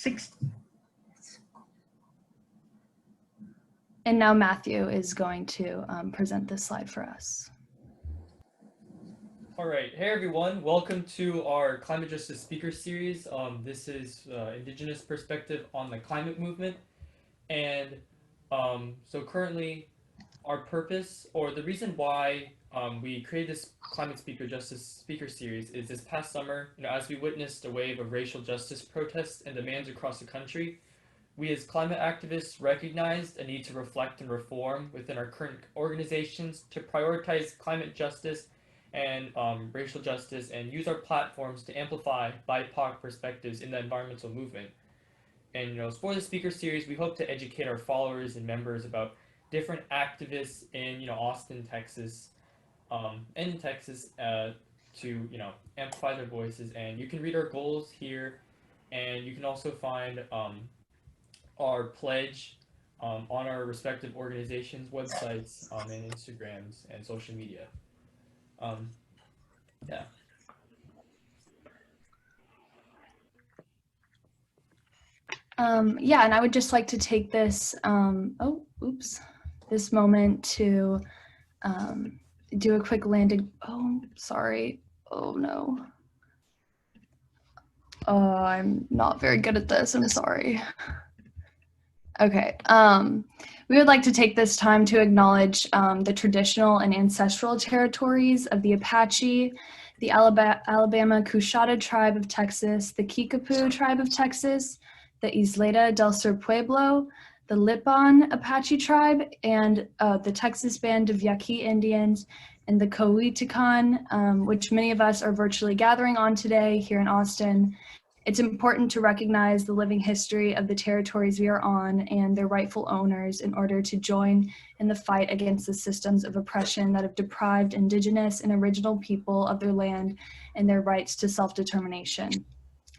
60. And now Matthew is going to present this slide for us. All right, hey everyone, welcome to our Climate Justice Speaker Series. This is Indigenous perspective on the climate movement. And so currently our purpose, or the reason why we created this Climate Justice Speaker Series is this past summer, as we witnessed a wave of racial justice protests and demands across the country, we as climate activists recognized a need to reflect and reform within our current organizations to prioritize climate justice and racial justice and use our platforms to amplify BIPOC perspectives in the environmental movement. And for the speaker series, we hope to educate our followers and members about different activists in Austin, Texas, to amplify their voices. And you can read our goals here, and you can also find our pledge on our respective organizations' websites and Instagrams and social media. Yeah. Yeah, and I would just like to take this, this moment to do a quick landing. Oh, sorry. Oh no. Oh, I'm not very good at this. I'm sorry. Okay. We would like to take this time to acknowledge the traditional and ancestral territories of the Apache, the Alabama Coushatta tribe of Texas, the Kickapoo tribe of Texas, the Isleta del Sur Pueblo, the Lipan Apache tribe, and the Texas Band of Yaqui Indians, and the Coehuetecan, which many of us are virtually gathering on today here in Austin. It's important to recognize the living history of the territories we are on and their rightful owners in order to join in the fight against the systems of oppression that have deprived Indigenous and original people of their land and their rights to self-determination.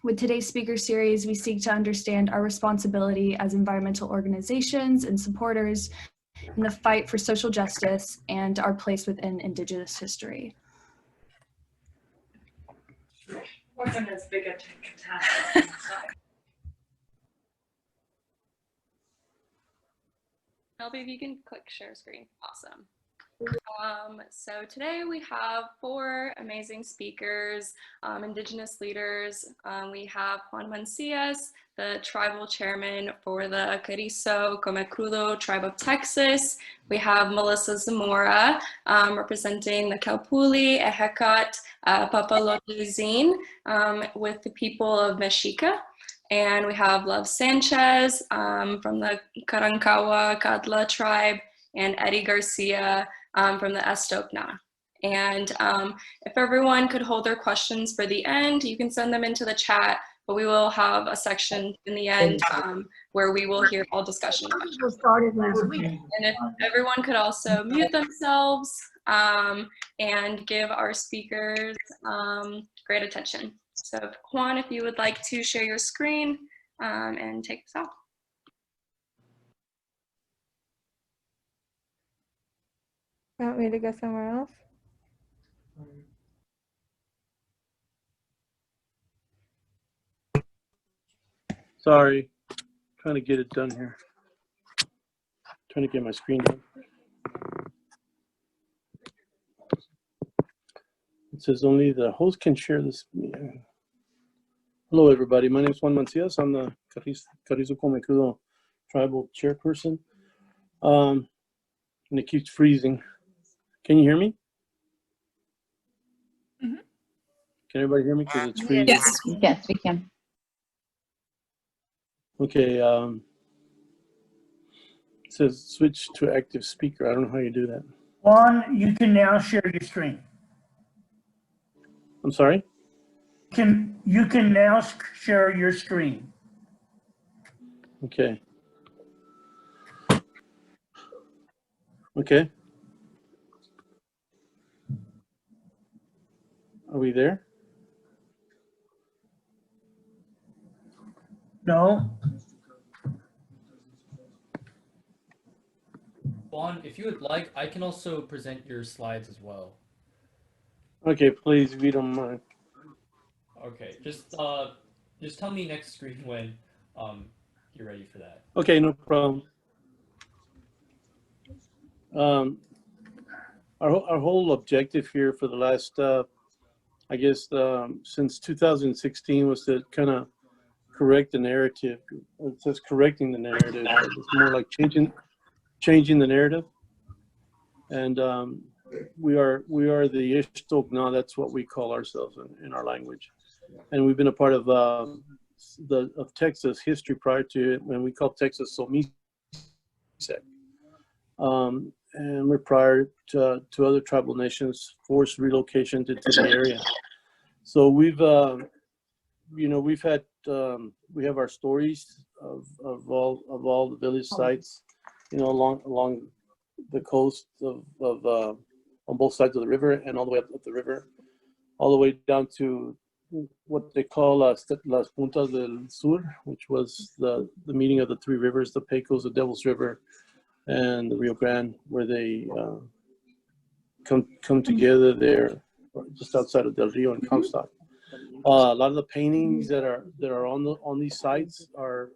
With today's speaker series, we seek to understand our responsibility as environmental organizations and supporters in the fight for social justice and our place within Indigenous history. Wasn't as big a task. Elby, if you can click share screen. Awesome. So today we have 4 amazing speakers, Indigenous leaders. We have Juan Mancias, the tribal chairman for the Carrizo Comecrudo tribe of Texas. We have Melissa Zamora, representing the Calpuli, Ehecat, Papalotezine, with the people of Mexica. And we have Love Sanchez from the Karankawa Kadla tribe, and Eddie Garcia from the Estopna. And if everyone could hold their questions for the end, you can send them into the chat, but we will have a section in the end where we will hear all discussion questions. Started last week. And if everyone could also mute themselves and give our speakers great attention. So Juan, if you would like to share your screen and take us off. Want me to go somewhere else? Sorry, trying to get it done here. Trying to get my screen done. It says only the host can share this. Hello, everybody. My name is Juan Mancias. I'm the Carrizo Comecrudo tribal chairperson. And it keeps freezing. Can you hear me? Mm-hmm. Can everybody hear me? Because it's freezing. Yes, yes, we can. Okay. It says switch to active speaker. I don't know how you do that. Juan, you can now share your screen. I'm sorry? You can now share your screen. Okay. Okay. Are we there? No. Juan, if you would like, I can also present your slides as well. Okay, please, if you don't mind. Okay, just tell me next screen when you're ready for that. Okay, no problem. Our whole objective here for the last, I guess, since 2016 was to kind of correct the narrative. It says correcting the narrative, but it's more like changing the narrative. And we are the Ishtokna. That's what we call ourselves in our language. And we've been a part of Texas history prior to it, when we called Texas Somisec. And we're prior to other tribal nations forced relocation to the area. So we've we've had we have our stories of all the village sites, along the coast of on both sides of the river, and all the way up the river, all the way down to what they call Las Puntas del Sur, which was the meeting of the three rivers, the Pecos, the Devil's River, and the Rio Grande, where they come together there, just outside of Del Rio and Comstock. A lot of the paintings that are on these sites are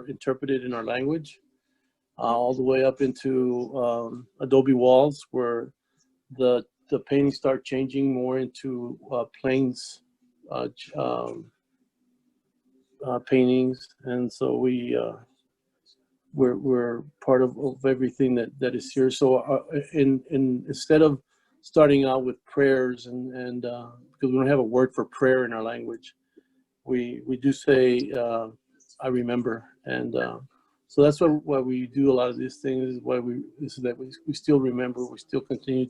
interpreted in our language, all the way up into adobe walls, where the paintings start changing more into plains paintings, and so we're part of everything that is here. So instead of starting out with prayers and because we don't have a word for prayer in our language, we do say I remember, and so that's why we do a lot of these things. So that we still remember, we still continue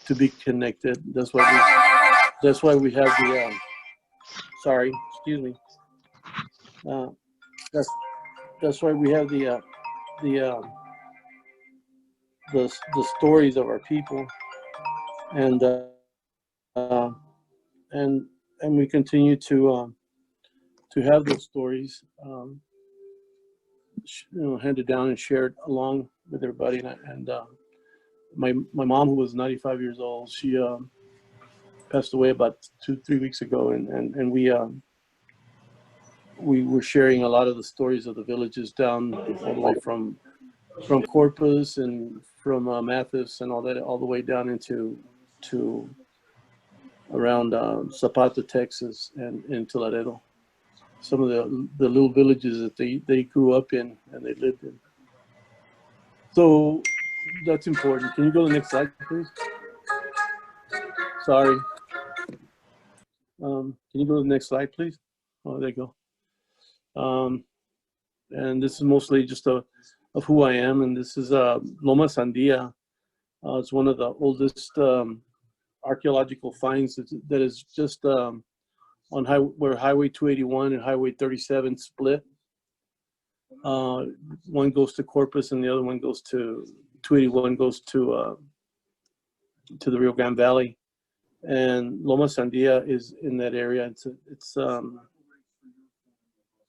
to be connected. That's why we have the sorry, excuse me. That's why we have the stories of our people, and we continue to have those stories, handed down and shared along with everybody. And my mom, who was 95 years old, she passed away about 2-3 weeks ago, and we were sharing a lot of the stories of the villages down all the way from Corpus and from Mathis and all that, all the way down into around Zapata, Texas, and into Laredo. Some of the little villages that they grew up in and they lived in. So that's important. Can you go to the next slide, please? Sorry. Can you go to the next slide, please? Oh, there you go. And this is mostly just of who I am. And this is Loma Sandia. It's one of the oldest archaeological finds that is just on where Highway 281 and Highway 37 split. One goes to Corpus and the other one goes to 281, goes to the Rio Grande Valley. And Loma Sandia is in that area.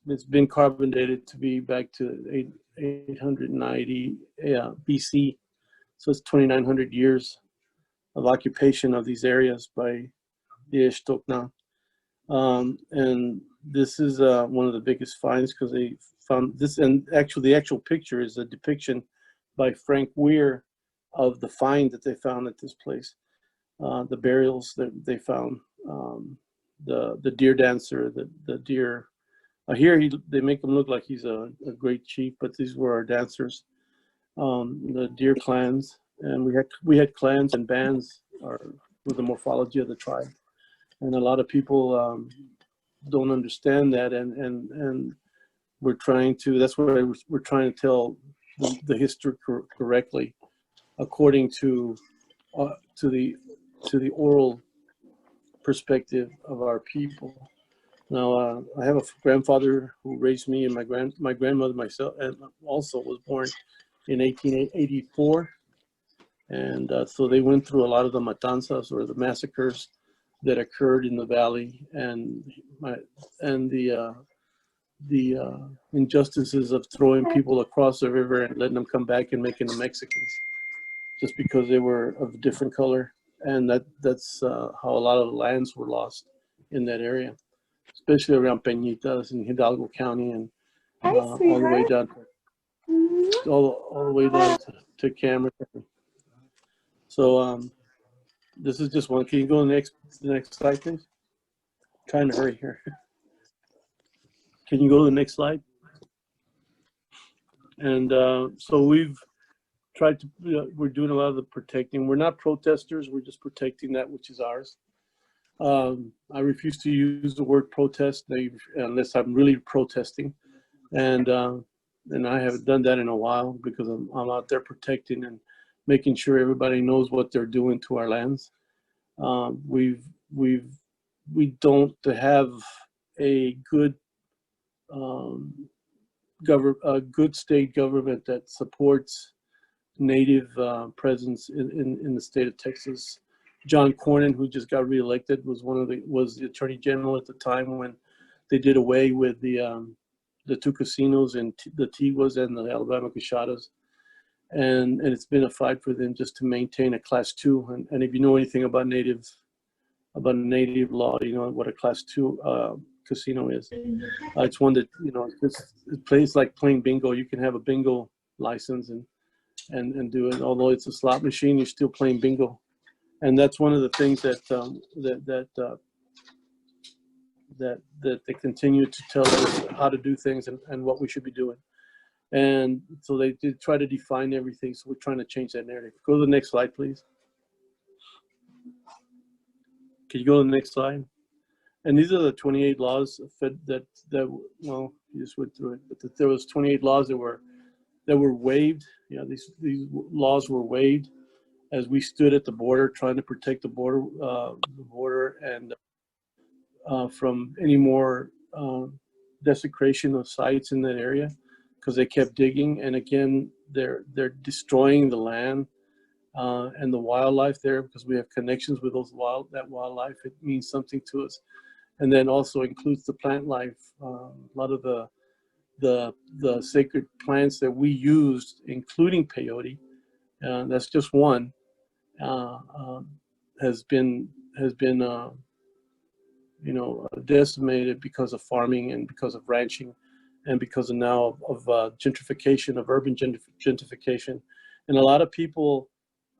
It's been carbon dated to be back to 890 BC. So it's 2,900 years of occupation of these areas by the Ishtokna. And this is one of the biggest finds, because they found this, and actually the actual picture is a depiction by Frank Weir of the find that they found at this place. The burials that they found, the deer dancer, the deer. Here they make him look like he's a great chief, but these were our dancers. The deer clans, and we had clans and bands with the morphology of the tribe, and a lot of people don't understand that, and we're trying to. That's what we're trying to tell the history correctly, according to the oral perspective of our people. Now, I have a grandfather who raised me, and my grandmother, myself, and also was born in 1884. And so they went through a lot of the matanzas, or the massacres, that occurred in the valley, and the injustices of throwing people across the river and letting them come back and making them Mexicans just because they were of a different color. And that's how a lot of the lands were lost in that area, especially around Peñitas in Hidalgo County, Hi, all the way sweetheart. down all the way down to Cameron. So this is just one. Can you go to the next slide, please? Trying to hurry here. Can you go to the next slide? And so we've tried to, we're doing a lot of the protecting. We're not protesters, we're just protecting that which is ours. I refuse to use the word protest unless I'm really protesting. And I haven't done that in a while because I'm out there protecting and making sure everybody knows what they're doing to our lands. We don't have a good good state government that supports Native presence in the state of Texas. John Cornyn, who just got reelected, was the Attorney General at the time when they did away with the two casinos and the Tiguas and the Alabama Cashadas, and it's been a fight for them just to maintain a Class 2. And if you know anything about native law, you know what a Class 2 casino is. It's one that, you know, it plays like playing bingo. You can have a bingo license and do it. Although it's a slot machine, you're still playing bingo. And that's one of the things that they continue to tell us how to do things and what we should be doing. And so they did try to define everything. So we're trying to change that narrative. Go to the next slide, please. Can you go to the next slide? And these are the 28 laws that well, you just went through it, but there was 28 laws that were waived. You know, these laws were waived as we stood at the border trying to protect the border and from any more desecration of sites in that area, because they kept digging. And again, they're destroying the land and the wildlife there, because we have connections with that wildlife. It means something to us. And then also includes the plant life. A lot of the sacred plants that we used, including peyote, that's just one, has been you know, decimated because of farming and because of ranching and because of now of gentrification, of urban gentrification. And a lot of people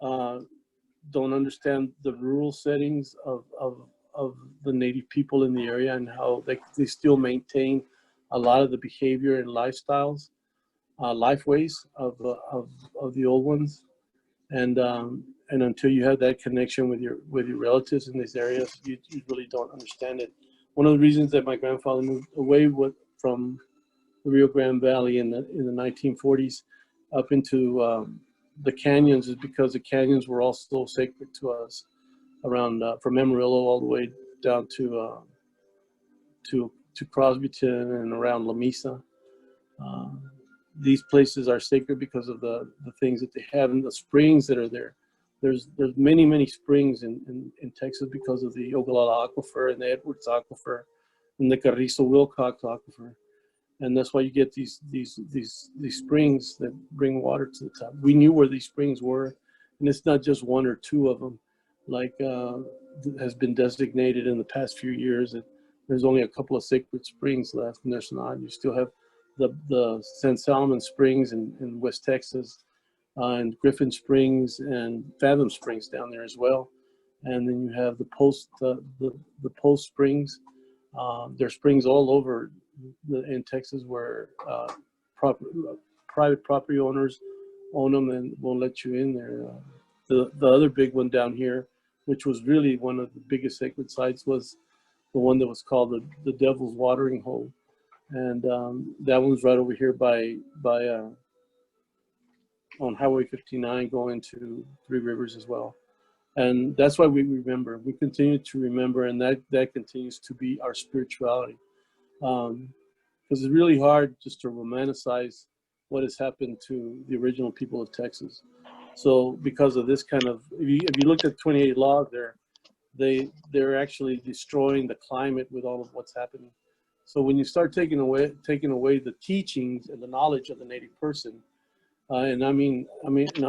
don't understand the rural settings of the Native people in the area and how they still maintain a lot of the behavior and lifestyles, lifeways of the old ones. And until you have that connection with your relatives in these areas, you really don't understand it. One of the reasons that my grandfather moved away from the Rio Grande Valley in the 1940s up into the canyons is because the canyons were also sacred to us, around from Amarillo all the way down to Crosbyton and around La Mesa. These places are sacred because of the things that they have and the springs that are there. There's many springs in Texas because of the Ogallala Aquifer and the Edwards Aquifer and the Carrizo Wilcox Aquifer. And that's why you get these springs that bring water to the top. We knew where these springs were, and it's not just one or two of them, like has been designated in the past few years. There's only a couple of sacred springs left, and there's not. You still have the San Salmon Springs in West Texas, and Griffin Springs and Fathom Springs down there as well. And then you have the Post Springs. There's springs all over in Texas where private property owners own them and won't let you in there. The other big one down here, which was really one of the biggest sacred sites, was the one that was called the Devil's Watering Hole. And that one's right over here by on Highway 59 going to Three Rivers as well. And that's why we remember. We continue to remember, and that continues to be our spirituality. Because it's really hard just to romanticize what has happened to the original people of Texas. So because of this kind of, if you look at 28 laws there, they're actually destroying the climate with all of what's happening. So when you start taking away the teachings and the knowledge of the Native person, and I'm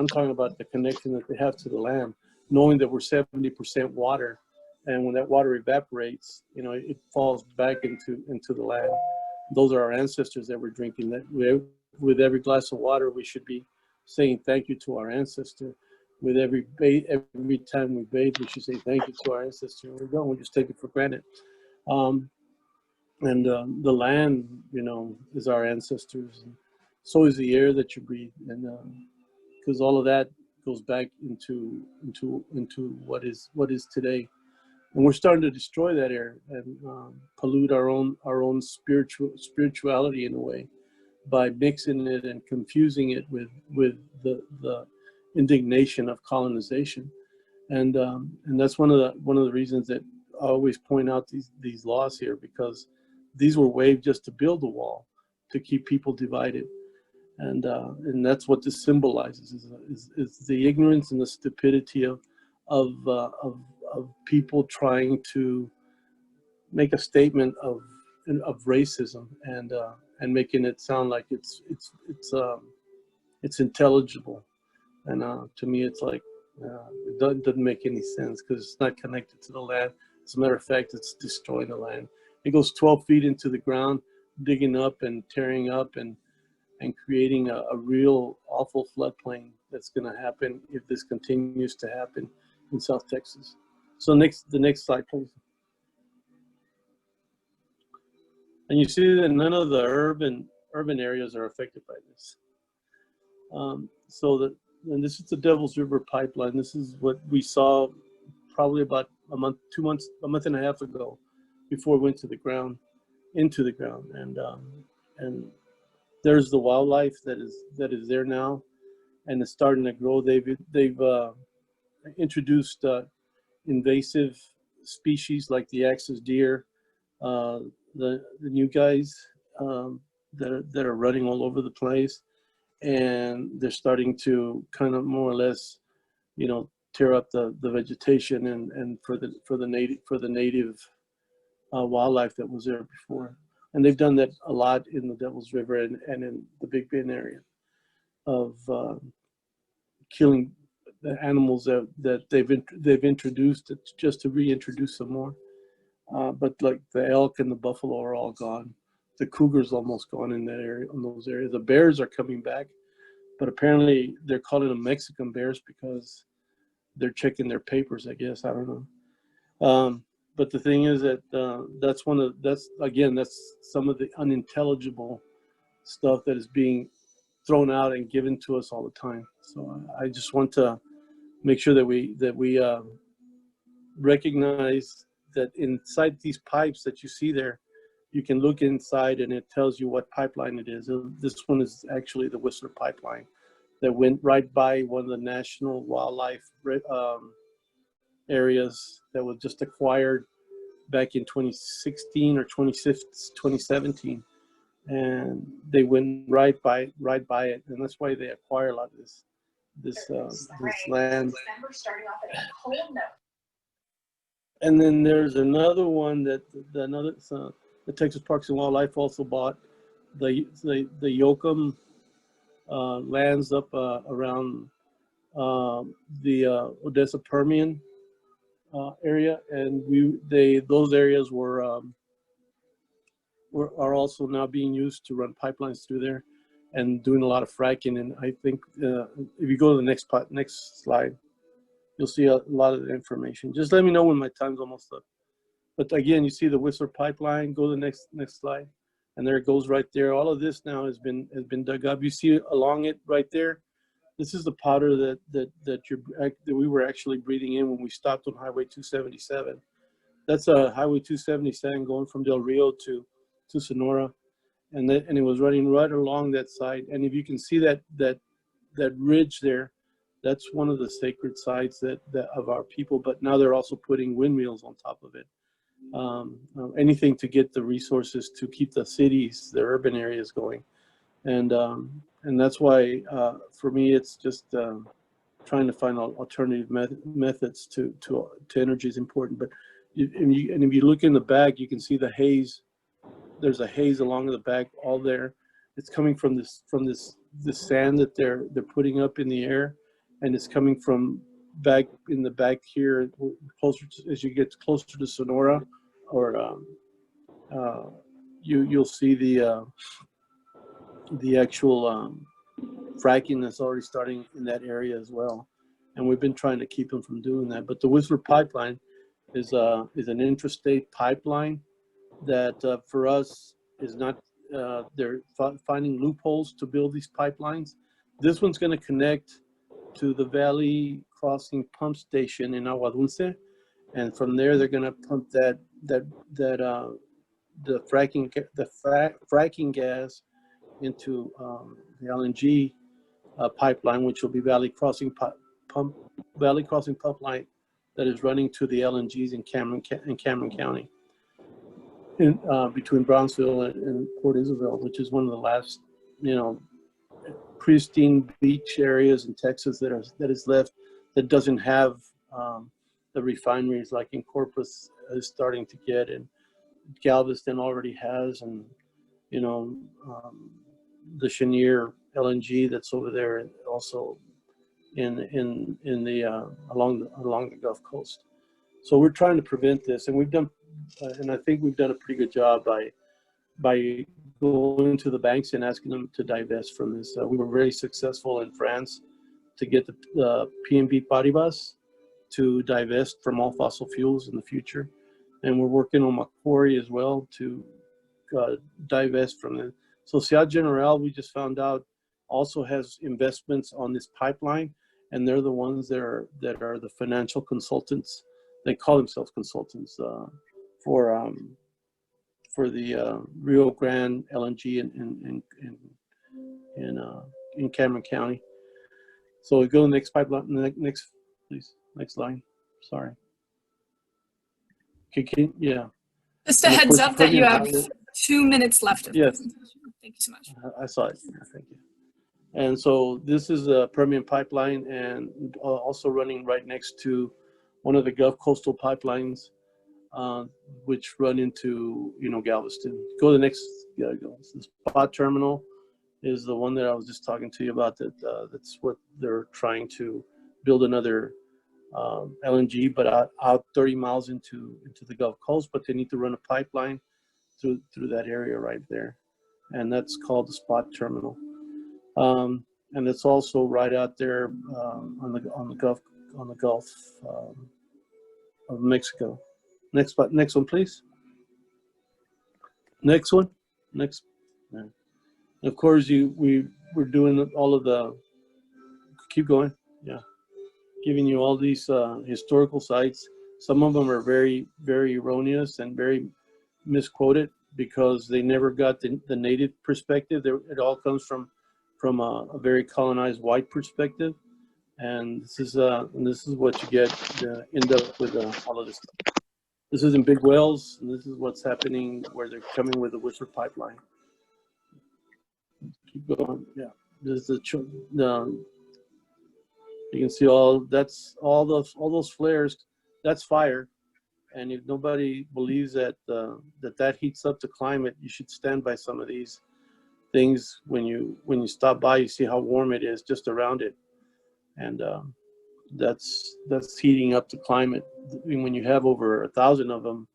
talking about the connection that they have to the land, knowing that we're 70% water, and when that water evaporates, you know, it falls back into the land. those are our ancestors that we're drinking. That with every glass of water, we should be saying thank you to our ancestor. With every time we bathe, we should say thank you to our ancestor. We don't. We just take it for granted. The land, you know, is our ancestors. And so is the air that you breathe, and because all of that goes back into what is today. And we're starting to destroy that air and pollute our own spirituality in a way by mixing it and confusing it with the indignation of colonization. And that's one of the reasons that I always point out these laws here, because these were waived just to build a wall to keep people divided. And that's what this symbolizes is the ignorance and the stupidity of people trying to make a statement of racism and making it sound like it's intelligible. And to me, it's like it doesn't make any sense because it's not connected to the land. As a matter of fact, it's destroying the land. It goes 12 feet into the ground, digging up and tearing up and creating a real awful floodplain that's going to happen if this continues to happen in South Texas. So the next slide, please. And you see that none of the urban areas are affected by this. And this is the Devil's River pipeline. This is what we saw probably about a month and a half ago, before it went into the ground. And there's the wildlife that is there now, and it's starting to grow. They've introduced invasive species like the axis deer, the new guys that are running all over the place, and they're starting to kind of more or less, you know, tear up the vegetation and for the native wildlife that was there before. And they've done that a lot in the Devil's River and in the Big Bend area of killing the animals that they've introduced just to reintroduce some more. But like the elk and the buffalo are all gone. The cougar's almost gone in that area, in those areas. The bears are coming back, but apparently they're calling them Mexican bears because they're checking their papers, I guess. I don't know. But the thing is that that's some of the unintelligible stuff that is being thrown out and given to us all the time. So I just want to make sure that we recognize that inside these pipes that you see there, you can look inside and it tells you what pipeline it is. This one is actually the Whistler pipeline that went right by one of the national wildlife areas that was just acquired back in 2016 or 2017, and they went right by it, and that's why they acquire a lot of this land. And then there's another one that the Texas Parks and Wildlife also bought, the Yoakum lands up around the Odessa Permian area, and those areas are also now being used to run pipelines through there and doing a lot of fracking. And I think if you go to the next slide, you'll see a lot of the information. Just let me know when my time's almost up. But again, you see the Whistler pipeline. Go to the next slide, and there it goes right there. All of this now has been dug up. You see along it right there. This is the powder that we were actually breathing in when we stopped on Highway 277. That's Highway 277 going from Del Rio to Sonora, and it was running right along that side. And if you can see that ridge there, that's one of the sacred sites that of our people. But now they're also putting windmills on top of it. Anything to get the resources to keep the cities, the urban areas going. And that's why for me it's just trying to find alternative methods to energy is important. But if you look in the back, you can see the haze. There's a haze along the back, all there. It's coming from this sand that they're putting up in the air, and it's coming from back in the back here, closer as you get closer to Sonora, or you'll see the actual fracking that's already starting in that area as well. And we've been trying to keep them from doing that. But the Whistler pipeline is an intrastate pipeline that for us is not, they're finding loopholes to build these pipelines. This one's going to connect to the Valley Crossing pump station in Agua Dulce. And from there, they're going to pump the fracking gas into the LNG pipeline, which will be Valley Crossing pump line that is running to the LNGs in Cameron County, in between Brownsville and Port Isabel, which is one of the last, pristine beach areas in Texas that is left, that doesn't have the refineries like in Corpus is starting to get, and Galveston already has, and the Cheniere LNG that's over there, and also in the along the Gulf Coast. So we're trying to prevent this, and we've done, and I think we've done a pretty good job by going to the banks and asking them to divest from this. We were very successful in France to get the PNB Paribas to divest from all fossil fuels in the future, and we're working on Macquarie as well to divest from it. Sociedad General, we just found out, also has investments on this pipeline, and they're the ones that are the financial consultants. They call themselves consultants for the Rio Grande LNG in Cameron County. So we go to the next pipeline, next, please, next line. Sorry. Yeah. Just a heads up that you have 2 minutes left of yes. presentation. Thank you so much. I saw it. Thank you. And so this is a Permian pipeline, and also running right next to one of the Gulf Coastal pipelines, which run into Galveston. Go to the next. Yeah, go. The spot terminal is the one that I was just talking to you about. That's what they're trying to build, another LNG, but out 30 miles into the Gulf Coast. But they need to run a pipeline through that area right there, and that's called the spot terminal. And it's also right out there on the Gulf of Mexico. Next one, please. Next one. Next. Yeah. Of course, we're doing all of the. Keep going. Yeah, giving you all these historical sites. Some of them are very, very erroneous and very misquoted because they never got the native perspective. It all comes from a very colonized white perspective, and this is what you get to end up with all of this stuff. This is in Big Wells, and this is what's happening where they're coming with the Whistler pipeline. Keep going. Yeah, this is you can see all those flares. That's fire, and if nobody believes that that heats up the climate, you should stand by some of these things. When you stop by, you see how warm it is just around it, and that's heating up the climate. I mean, when you have over 1,000 of them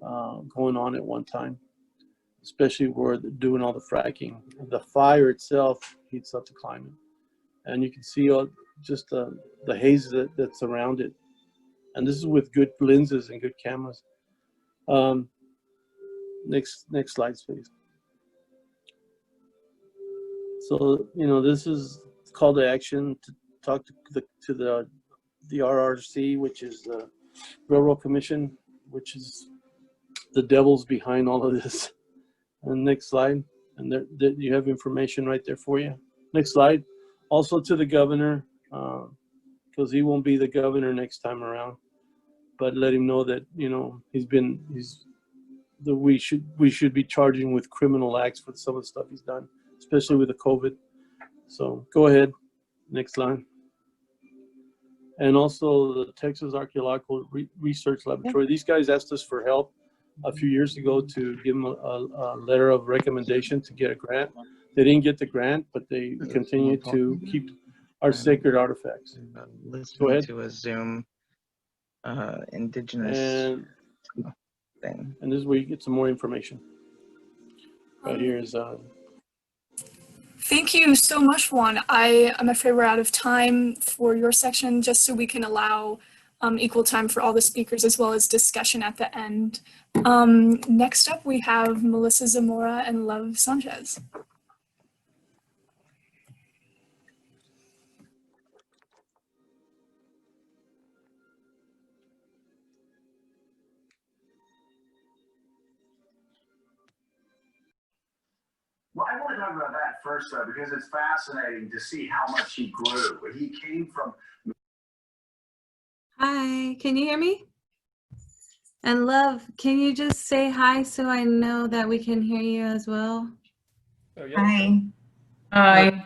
going on at one time, especially where they're doing all the fracking, the fire itself heats up the climate, and you can see just the haze that's around it. And this is with good lenses and good cameras. Next slide, please. So this is call to action to talk to the RRC, which is the Railroad Commission, which is the devil's behind all of this. And next slide, and there you have information right there for you. Next slide. Also to the governor, because he won't be the governor next time around, but let him know that we should be charging with criminal acts for some of the stuff he's done, especially with the COVID. So go ahead, next line. And also the Texas Archaeological Research Laboratory. These guys asked us for help a few years ago to give them a letter of recommendation to get a grant. They didn't get the grant, but they continue to keep our sacred artifacts. Go ahead. To a Zoom Indigenous thing. And this is where you get some more information. Right here is Thank you so much, Juan. I'm afraid we're out of time for your section, just so we can allow equal time for all the speakers as well as discussion at the end. Next up, we have Melissa Zamora and Love Sanchez. Well, I want to talk about that first, though, because it's fascinating to see how much he grew. He came from. Hi, can you hear me? And Love, can you just say hi so I know that we can hear you as well? Oh, yeah. Hi.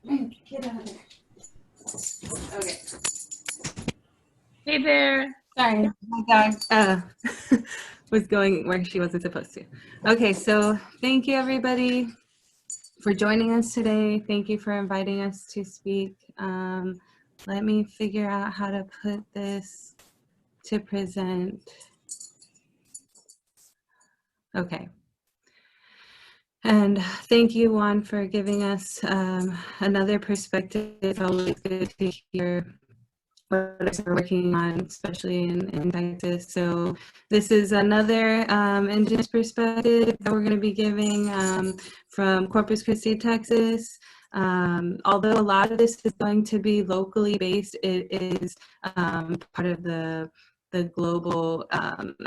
Get out of there. Okay. Hey there. Sorry, my dog was going where she wasn't supposed to. Okay, so thank you everybody for joining us today. Thank you for inviting us to speak. Let me figure out how to put this to present. Okay. And thank you, Juan, for giving us another perspective. It's always good to hear what we're working on, especially in Texas. So this is another Indigenous perspective that we're going to be giving from Corpus Christi, Texas. Although a lot of this is going to be locally based, it is part of the global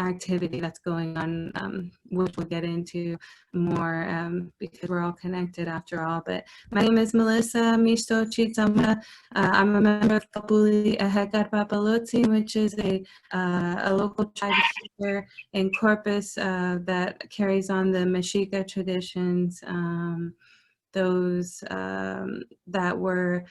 activity that's going on, which we'll get into more because we're all connected after all. But my name is Melissa Misto Chitama. I'm a member of Kapuli Ehekar Papalotsi, which is a local tribe here in Corpus that carries on the Mexica traditions, those that were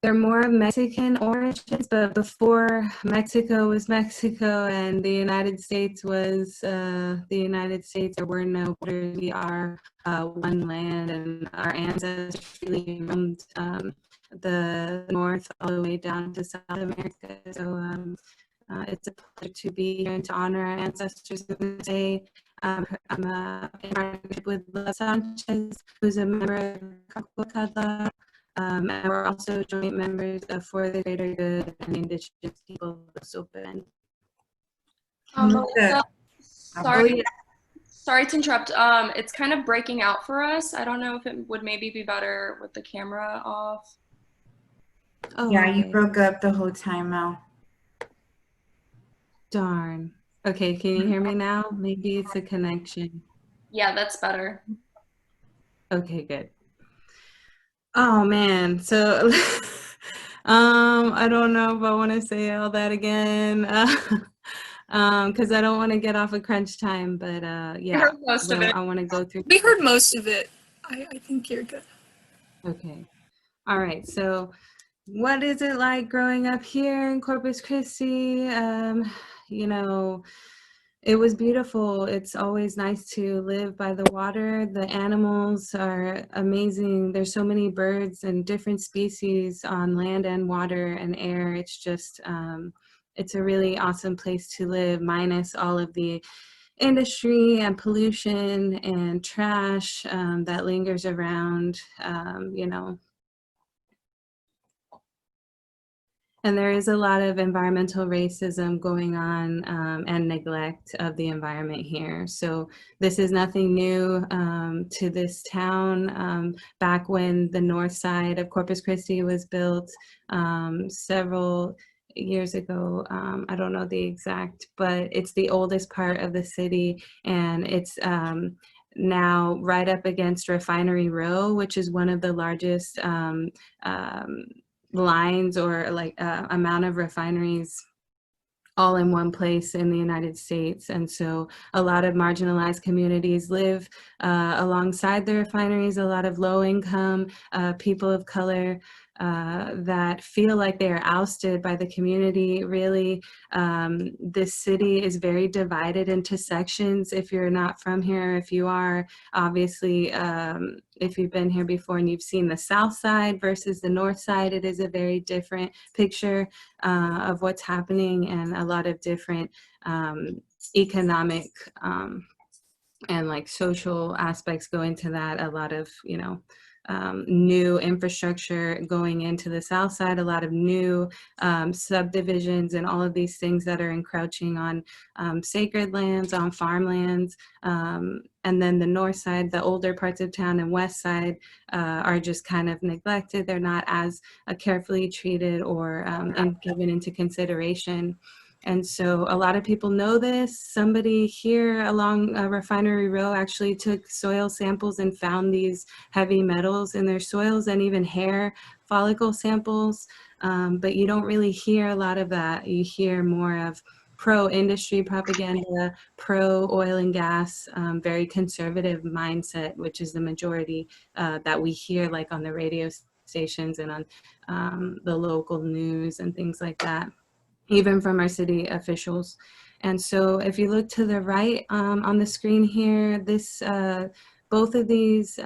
they're more Mexican origins, but before Mexico was Mexico and the United States was the United States, there were no borders. We are one land, and our ancestors really roamed the north all the way down to South America. So it's a pleasure to be here and to honor our ancestors. Today, I'm in partnership with Love Sanchez, who's a member of Kakwakadla. And we're also joint members of For the Greater Good and Indigenous People of Sopan. Melissa, sorry, yeah. sorry to interrupt. It's kind of breaking out for us. I don't know if it would maybe be better with the camera off. Oh, Yeah, okay. you broke up the whole time, Mel. Darn. Okay, can you hear me now? Maybe it's a connection. Yeah, that's better. Okay, good. Oh man, so I don't know if I want to say all that again because I don't want to get off of crunch time, but yeah, I heard most of it. I want to go through. We heard most of it. I think you're good. Okay. All right. So what is it like growing up here in Corpus Christi? You know, it was beautiful. It's always nice to live by the water. The animals are amazing. There's so many birds and different species on land and water and air. It's just, it's a really awesome place to live, minus all of the industry and pollution and trash that lingers around, you know. And there is a lot of environmental racism going on and neglect of the environment here. So this is nothing new to this town. Back when the north side of Corpus Christi was built several years ago, I don't know the exact, but it's the oldest part of the city, and it's now right up against Refinery Row, which is one of the largest lines or like amount of refineries all in one place in the United States. And so a lot of marginalized communities live alongside the refineries, a lot of low income people of color that feel like they are ousted by the community. Really, this city is very divided into sections. If you're not from here, if you are, obviously, if you've been here before and you've seen the south side versus the north side, it is a very different picture of what's happening, and a lot of different economic and like social aspects go into that. A lot of, new infrastructure going into the south side, a lot of new subdivisions and all of these things that are encroaching on sacred lands, on farmlands. And then the north side, the older parts of town and west side are just kind of neglected. They're not as carefully treated or given into consideration. And so a lot of people know this. Somebody here along Refinery Row actually took soil samples and found these heavy metals in their soils and even hair follicle samples. But you don't really hear a lot of that. You hear more of pro-industry propaganda, pro-oil and gas, very conservative mindset, which is the majority that we hear like on the radio stations and on the local news and things like that, even from our city officials. And so if you look to the right on the screen here, this both of these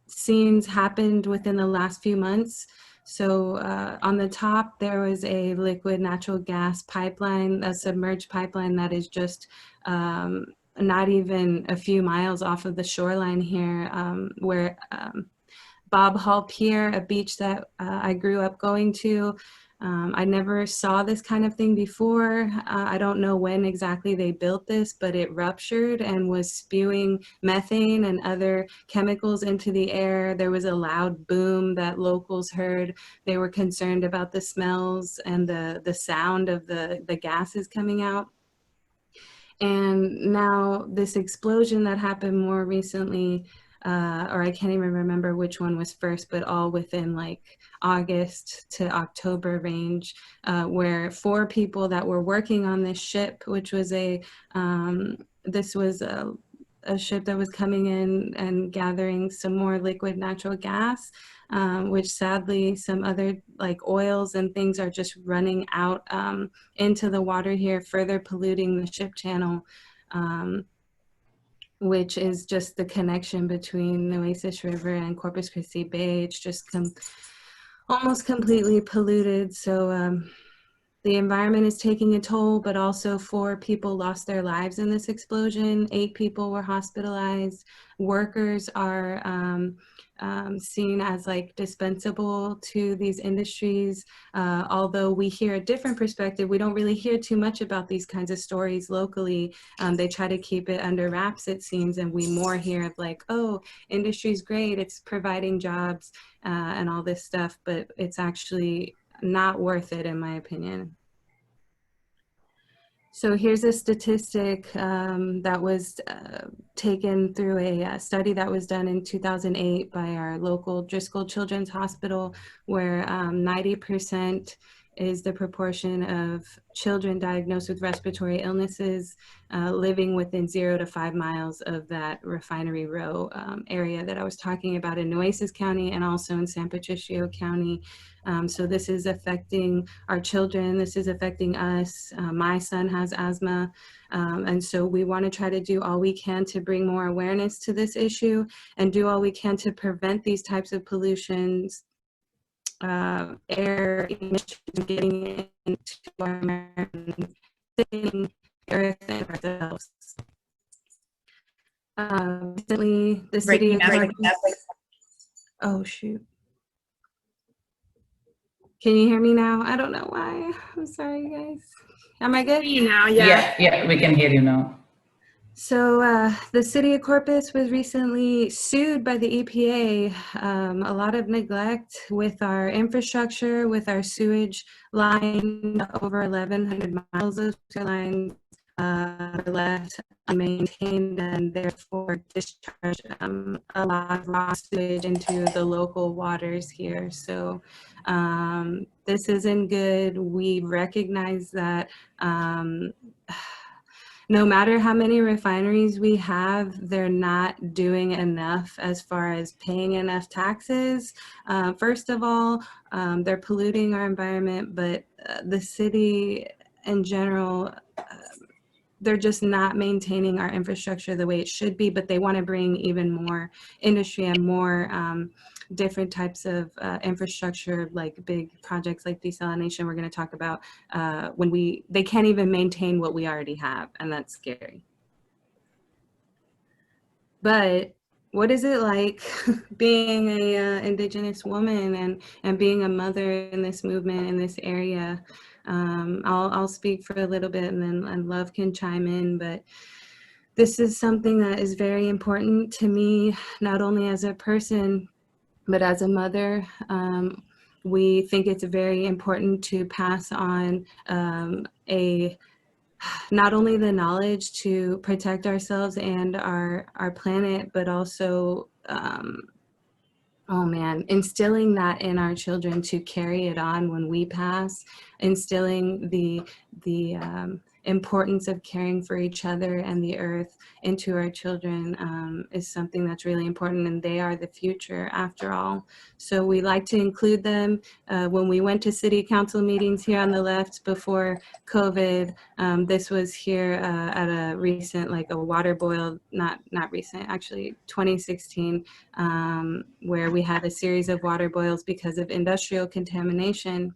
scenes happened within the last few months. So on the top, there was a liquid natural gas pipeline, a submerged pipeline that is just not even a few miles off of the shoreline here, where Bob Hall Pier, a beach that I grew up going to. I never saw this kind of thing before. I don't know when exactly they built this, but it ruptured and was spewing methane and other chemicals into the air. There was a loud boom that locals heard. They were concerned about the smells and the sound of the gases coming out. And now this explosion that happened more recently, or I can't even remember which one was first, but all within like August to October range, where 4 people that were working on this ship, which was this was a ship that was coming in and gathering some more liquid natural gas, which sadly some other like oils and things are just running out into the water here, further polluting the ship channel, which is just the connection between Nueces River and Corpus Christi Bay. It's just almost completely polluted. So the environment is taking a toll, but also 4 people lost their lives in this explosion. 8 people were hospitalized. Workers are seen as like dispensable to these industries. Although we hear a different perspective, we don't really hear too much about these kinds of stories locally. They try to keep it under wraps, it seems, and we more hear of like, oh, industry's great, it's providing jobs and all this stuff, but it's actually not worth it, in my opinion. So here's a statistic that was taken through a study that was done in 2008 by our local Driscoll Children's Hospital, where 90% is the proportion of children diagnosed with respiratory illnesses living within 0 to 5 miles of that Refinery Row area that I was talking about in Nueces County and also in San Patricio County. So this is affecting our children, this is affecting us. My son has asthma, and so we want to try to do all we can to bring more awareness to this issue and do all we can to prevent these types of pollutions, air emissions getting into our American city, earth, and ourselves. Recently, the city of oh shoot. Can you hear me now? I don't know why. I'm sorry, guys. Am I good? Now, yeah. Yeah, we can hear you now. So the city of Corpus was recently sued by the EPA. A lot of neglect with our infrastructure, with our sewage line, over 1,100 miles of sewer lines left unmaintained and therefore discharge a lot of raw sewage into the local waters here. So this isn't good. We recognize that no matter how many refineries we have, they're not doing enough as far as paying enough taxes. First of all, they're polluting our environment, but the city in general they're just not maintaining our infrastructure the way it should be, but they want to bring even more industry and more different types of infrastructure, like big projects like desalination we're going to talk about, when they can't even maintain what we already have, and that's scary. But what is it like being a Indigenous woman and being a mother in this movement in this area? I'll speak for a little bit, and then Love can chime in, but this is something that is very important to me, not only as a person, but as a mother. We think it's very important to pass on not only the knowledge to protect ourselves and our planet, but also instilling that in our children to carry it on when we pass, instilling the importance of caring for each other and the earth into our children is something that's really important, and they are the future after all. So we like to include them. When we went to city council meetings here on the left before COVID, this was here at a recent, like a water boil, not recent, actually 2016, where we had a series of water boils because of industrial contamination.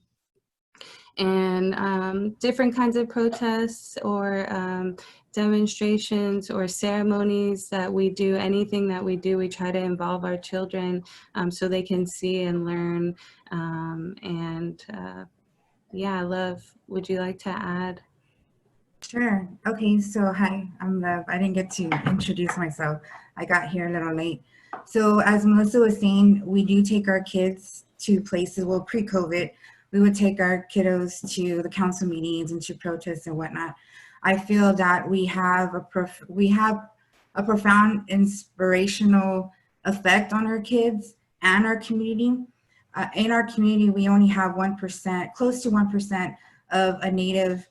And different kinds of protests or demonstrations or ceremonies that we do, anything that we do, we try to involve our children so they can see and learn. Yeah, Love, would you like to add? Sure. Okay, so hi, I'm Love. I didn't get to introduce myself. I got here a little late. So as Melissa was saying, we do take our kids to places, well, pre-COVID, we would take our kiddos to the council meetings and to protests and whatnot. I feel that we have a profound inspirational effect on our kids and our community. In our community, we only have 1%, close to 1% of a Native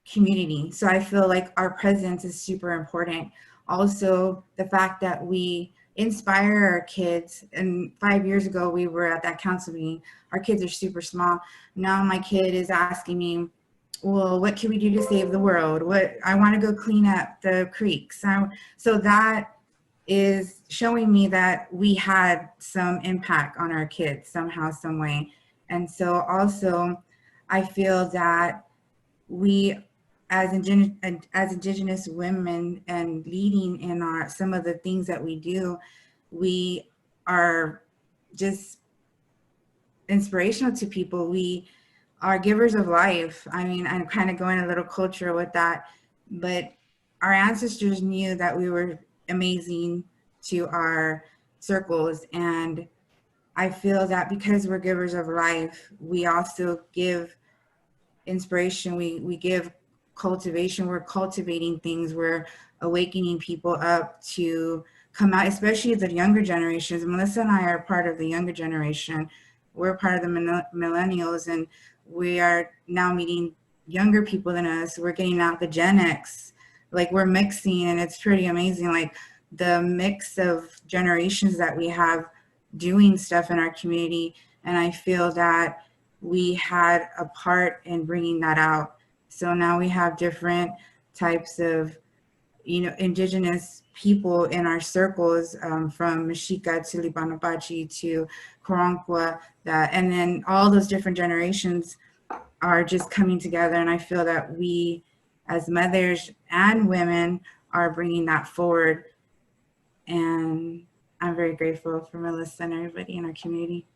community. So I feel like our presence is super important. Also, the fact that we inspire our kids, and 5 years ago we were at that council meeting, our kids are super small. Now my kid is asking me, well, what can we do to save the world? I want to go clean up the creeks. So that is showing me that we had some impact on our kids somehow, some way. And so also I feel that we as Indigenous women and leading in some of the things that we do, we are just inspirational to people. We are givers of life. I mean, I'm kind of going a little cultural with that, but our ancestors knew that we were amazing to our circles. And I feel that because we're givers of life, we also give inspiration, we give cultivation, we're cultivating things, we're awakening people up to come out, especially the younger generations. Melissa and I are part of the younger generation. We're part of the millennials, and we are now meeting younger people than us. We're getting out the Gen X, like we're mixing, and it's pretty amazing, like the mix of generations that we have doing stuff in our community. And I feel that we had a part in bringing that out. So now we have different types of, Indigenous people in our circles, from Mexica to Libanabachi to Karankawa, and then all those different generations are just coming together. And I feel that we as mothers and women are bringing that forward. And I'm very grateful for Melissa and everybody in our community.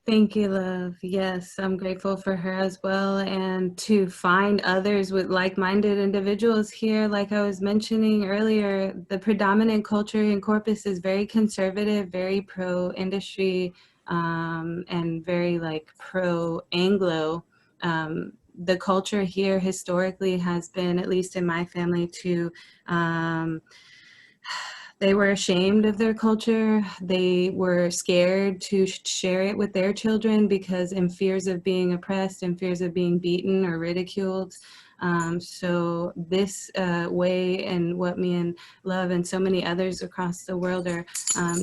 Thank you, Love. Yes, I'm grateful for her as well, and to find others with like-minded individuals here. Like I was mentioning earlier, the predominant culture in Corpus is very conservative, very pro-industry, and very pro-Anglo. The culture here historically has been, at least in my family, they were ashamed of their culture. They were scared to share it with their children because in fears of being oppressed and fears of being beaten or ridiculed. So this way, and what me and Love and so many others across the world are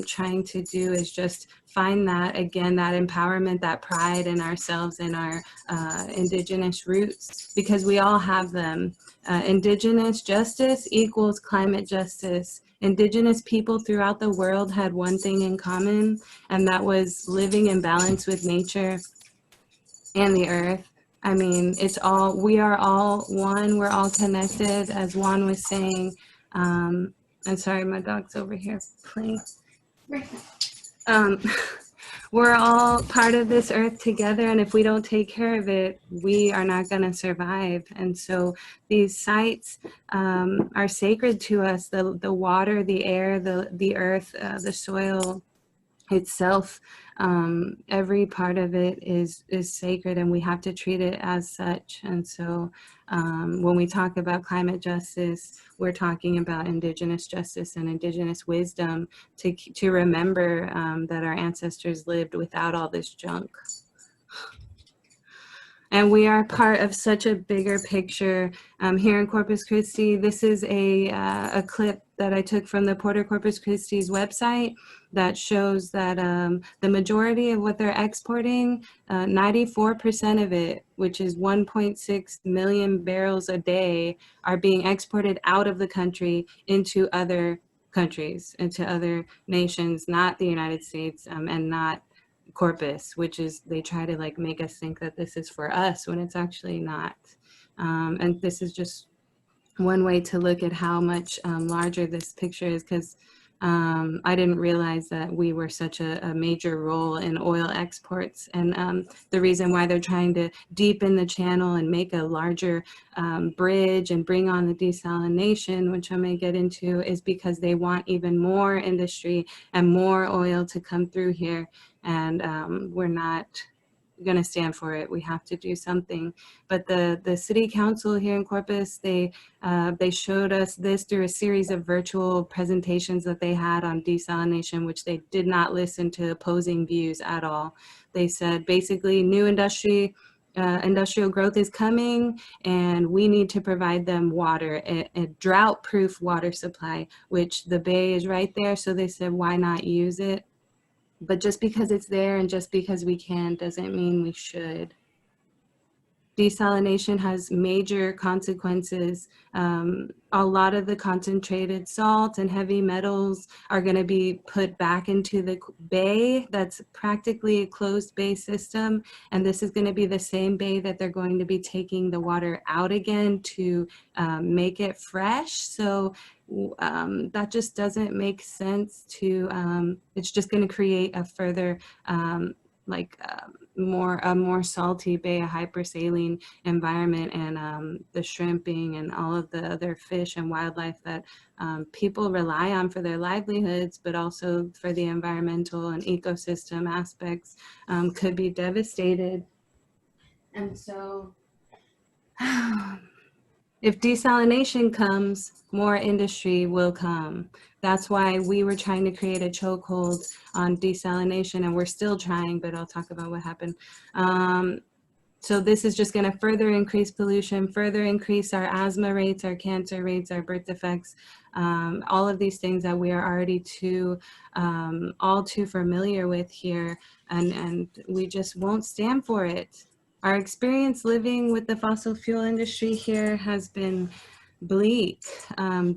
trying to do, is just find that, again, that empowerment, that pride in ourselves and our Indigenous roots, because we all have them. Indigenous justice equals climate justice. Indigenous people throughout the world had one thing in common, and that was living in balance with nature and the earth. I mean, we are all one, we're all connected, as Juan was saying. I'm sorry, my dog's over here playing. We're all part of this earth together, and if we don't take care of it, we are not going to survive. And so these sites are sacred to us. The water, the air, the earth, the soil itself, every part of it is sacred, and we have to treat it as such. And so when we talk about climate justice, we're talking about Indigenous justice and Indigenous wisdom to remember that our ancestors lived without all this junk. And we are part of such a bigger picture here in Corpus Christi. This is a clip that I took from the Port of Corpus Christi's website that shows that the majority of what they're exporting, 94% of it, which is 1.6 million barrels a day, are being exported out of the country into other countries, into other nations, not the United States, and not Corpus, which is, they try to like make us think that this is for us when it's actually not. And this is just one way to look at how much larger this picture is, because I didn't realize that we were such a major role in oil exports. And the reason why they're trying to deepen the channel and make a larger bridge and bring on the desalination, which I may get into, is because they want even more industry and more oil to come through here. And we're not going to stand for it. We have to do something. But the city council here in Corpus, they showed us this through a series of virtual presentations that they had on desalination, which they did not listen to opposing views at all. They said basically new industrial growth is coming, and we need to provide them water, a drought-proof water supply, which the bay is right there. So they said, why not use it? But just because it's there and just because we can doesn't mean we should. Desalination has major consequences. A lot of the concentrated salt and heavy metals are going to be put back into the bay. That's practically a closed bay system. And this is going to be the same bay that they're going to be taking the water out again to make it fresh. So that just doesn't make sense to, it's just going to create a further a more salty bay, a hypersaline environment, and the shrimping and all of the other fish and wildlife that people rely on for their livelihoods, but also for the environmental and ecosystem aspects, could be devastated. And so if desalination comes, more industry will come. That's why we were trying to create a chokehold on desalination, and we're still trying, but I'll talk about what happened. So this is just going to further increase pollution, further increase our asthma rates, our cancer rates, our birth defects, all of these things that we are already all too familiar with here, and we just won't stand for it. Our experience living with the fossil fuel industry here has been bleak.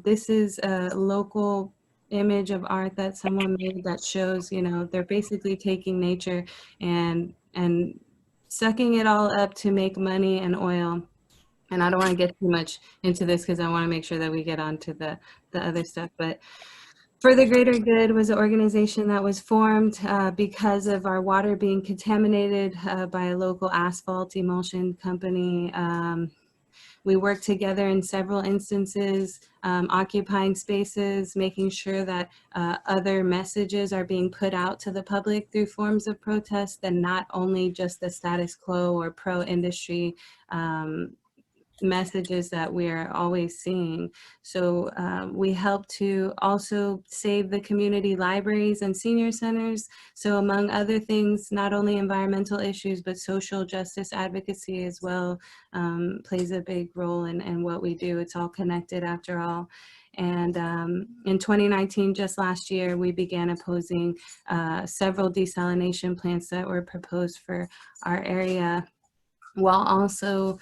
This is a local image of art that someone made that shows, you know, they're basically taking nature and sucking it all up to make money and oil. And I don't want to get too much into this because I want to make sure that we get on to the other stuff. But For the Greater Good was an organization that was formed because of our water being contaminated by a local asphalt emulsion company. We worked together in several instances, occupying spaces, making sure that other messages are being put out to the public through forms of protest, and not only just the status quo or pro-industry messages that we are always seeing. So we help to also save the community libraries and senior centers. So among other things, not only environmental issues, but social justice advocacy as well plays a big role in what we do. It's all connected after all. And in 2019, just last year, we began opposing several desalination plants that were proposed for our area, while also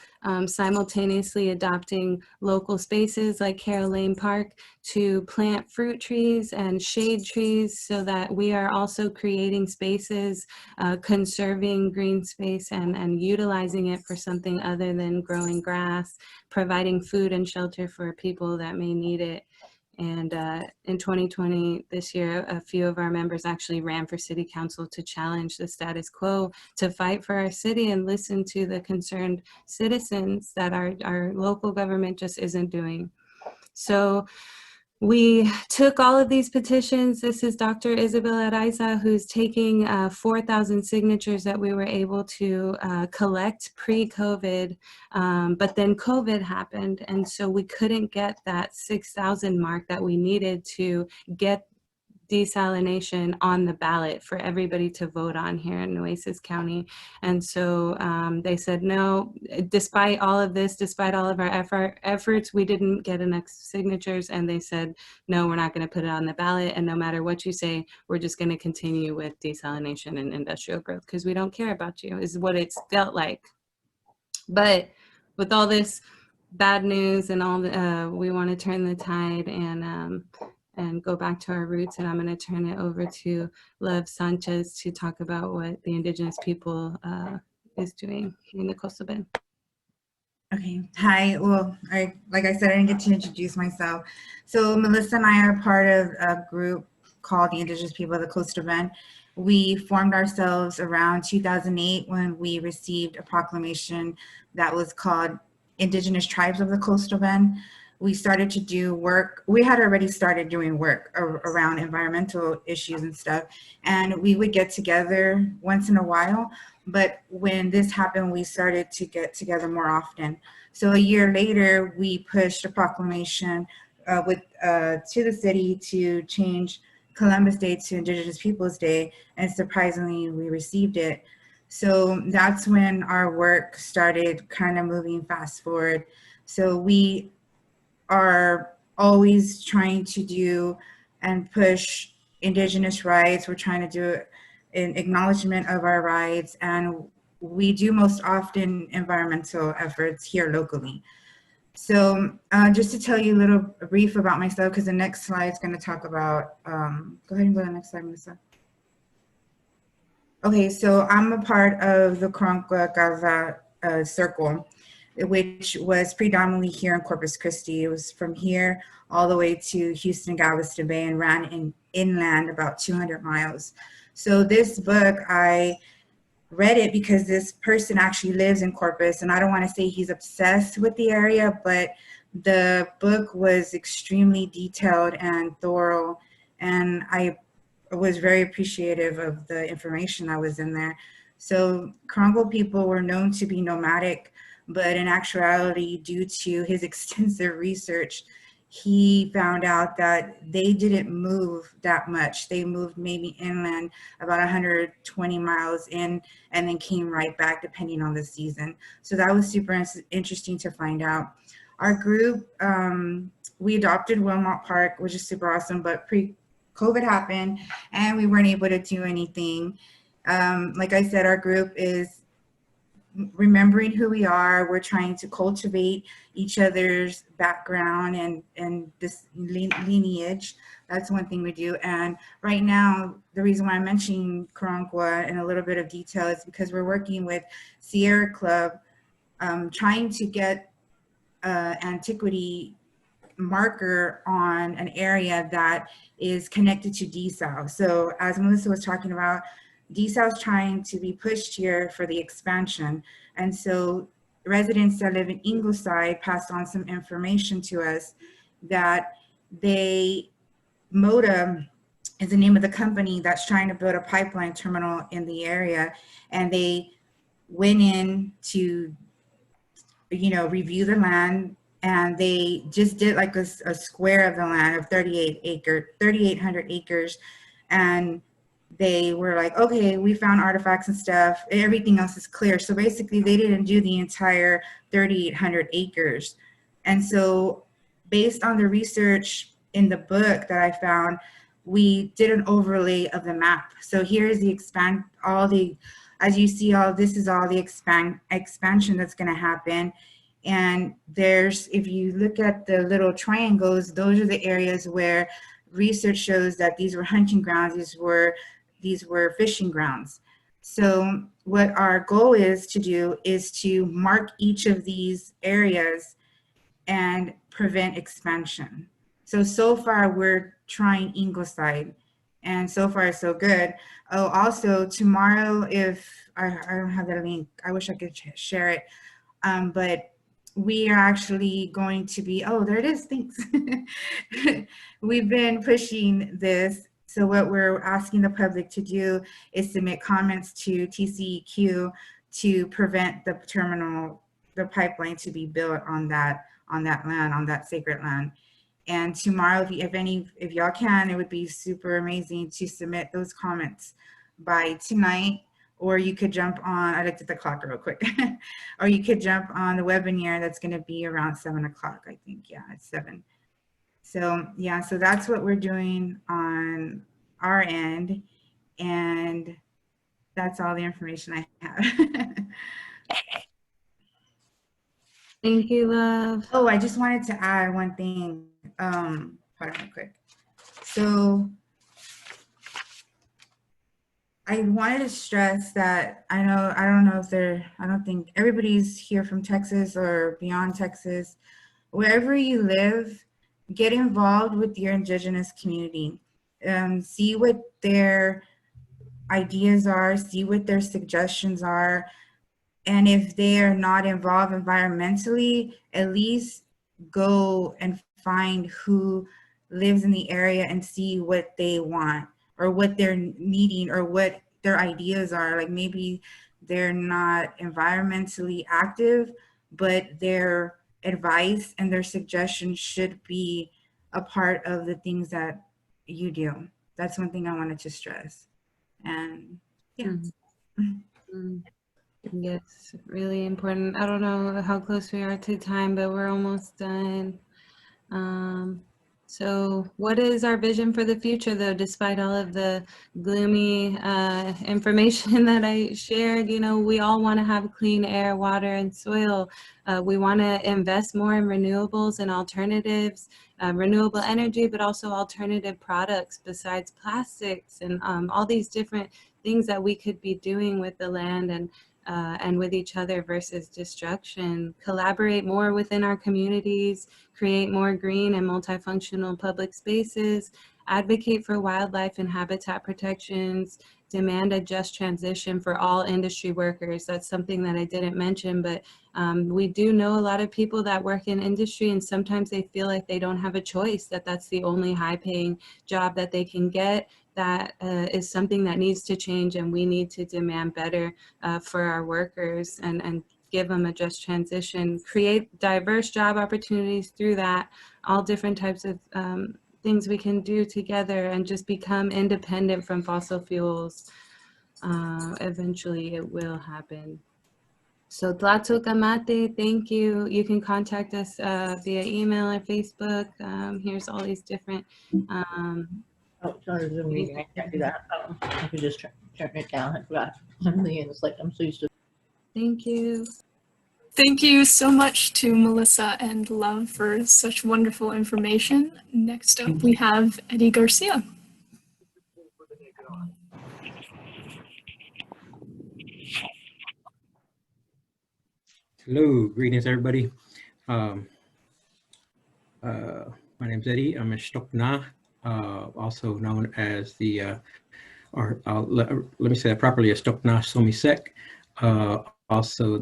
simultaneously adopting local spaces like Carroll Lane Park to plant fruit trees and shade trees, so that we are also creating spaces, conserving green space and utilizing it for something other than growing grass, providing food and shelter for people that may need it. And in 2020, this year, a few of our members actually ran for city council to challenge the status quo, to fight for our city and listen to the concerned citizens that our local government just isn't doing. So we took all of these petitions. This is Dr. Isabel Araiza, who's taking 4,000 signatures that we were able to collect pre-COVID, but then COVID happened, and so we couldn't get that 6,000 mark that we needed to get desalination on the ballot for everybody to vote on here in Nueces County. And so they said, no, despite all of this, despite all of our efforts, we didn't get enough signatures. And they said, no, we're not going to put it on the ballot. And no matter what you say, we're just going to continue with desalination and industrial growth because we don't care about you, is what it's felt like. But with all this bad news and all the, we want to turn the tide and go back to our roots. And I'm going to turn it over to Love Sanchez to talk about what the Indigenous people is doing in the Coastal Bend. Okay, hi. Well, like I said, I didn't get to introduce myself. So Melissa and I are part of a group called the Indigenous People of the Coastal Bend. We formed ourselves around 2008 when we received a proclamation that was called Indigenous Tribes of the Coastal Bend. We started to do work. We had already started doing work around environmental issues and stuff, and we would get together once in a while. But when this happened, we started to get together more often. So a year later, we pushed a proclamation to the city to change Columbus Day to Indigenous Peoples Day, and surprisingly, we received it. So that's when our work started kind of moving fast forward. So we are always trying to do and push Indigenous rights. We're trying to do an acknowledgement of our rights, and we do most often environmental efforts here locally. So just to tell you a little brief about myself, because the next slide is going to talk about, go ahead and go to the next slide, Melissa. Okay, so I'm a part of the Karankawa Gaza circle, which was predominantly here in Corpus Christi. It was from here all the way to Houston, Galveston Bay, and ran inland about 200 miles. So this book, I read it because this person actually lives in Corpus, and I don't want to say he's obsessed with the area, but the book was extremely detailed and thorough, and I was very appreciative of the information that was in there. So Karankawa people were known to be nomadic, but in actuality, due to his extensive research, he found out that they didn't move that much. They moved maybe inland about 120 miles in and then came right back depending on the season. So that was super interesting to find out. Our group, we adopted Wilmot Park, which is super awesome, but pre-COVID happened and we weren't able to do anything. Like I said, our group is remembering who we are. We're trying to cultivate each other's background and this lineage. That's one thing we do. And right now, the reason why I'm mentioning Karankawa in a little bit of detail is because we're working with Sierra Club, trying to get antiquity marker on an area that is connected to desal. So as Melissa was talking about, desal is trying to be pushed here for the expansion. And so residents that live in Ingleside passed on some information to us that Moda is the name of the company that's trying to build a pipeline terminal in the area. And they went in to review the land, and they just did like a square of the land of 3,800 acres. And they were like, okay, we found artifacts and stuff. Everything else is clear. So basically they didn't do the entire 3,800 acres. And so based on the research in the book that I found, we did an overlay of the map. So here's the as you see, this is all the expansion that's going to happen. And if you look at the little triangles, those are the areas where research shows that these were hunting grounds, these were fishing grounds. So what our goal is to do is to mark each of these areas and prevent expansion. So far we're trying Ingleside, and so far so good. Oh, also tomorrow, if I don't have that link, I wish I could share it. But we are actually going to be, oh, there it is, thanks. We've been pushing this. So what we're asking the public to do is submit comments to TCEQ to prevent the pipeline to be built on that land, on that sacred land. And tomorrow, if y'all can, it would be super amazing to submit those comments by tonight. Or you could jump on, I looked at the clock real quick, or you could jump on the webinar that's going to be around 7 o'clock, I think. Yeah, it's 7. So yeah, so that's what we're doing on our end. And that's all the information I have. Thank you, love. Oh, I just wanted to add one thing. Hold on real quick. So I wanted to stress that I don't think everybody's here from Texas or beyond Texas. Wherever you live, get involved with your Indigenous community. See what their ideas are, see what their suggestions are. And if they are not involved environmentally, at least go and find who lives in the area and see what they want or what they're needing or what their ideas are. Like maybe they're not environmentally active, but their advice and their suggestions should be a part of the things that you do. That's one thing I wanted to stress. And yeah. Yes, really important. I don't know how close we are to time, but we're almost done. So what is our vision for the future, though, despite all of the gloomy information that I shared? We all want to have clean air, water, and soil. We want to invest more in renewables and alternatives, renewable energy, but also alternative products besides plastics and all these different things that we could be doing with the land and with each other versus destruction. Collaborate more within our communities, create more green and multifunctional public spaces, advocate for wildlife and habitat protections, demand a just transition for all industry workers. That's something that I didn't mention, but we do know a lot of people that work in industry, and sometimes they feel like they don't have a choice, that that's the only high-paying job that they can get. That is something that needs to change, and we need to demand better for our workers and give them a just transition, create diverse job opportunities through that, all different types of things we can do together, and just become independent from fossil fuels. Eventually it will happen. So Tlatokamate, thank you. You can contact us via email or Facebook. Here's all these different Oh, it's on a Zoom meeting. I can't do that. I can just turn it down. I forgot. It's like I'm so used to. Thank you. Thank you so much to Melissa and Love for such wonderful information. Next up, we have Eddie Garcia. Hello, greetings everybody. My name's Eddie. I'm a Stokna, also known as the, let me say that properly, a Stokna Somisek.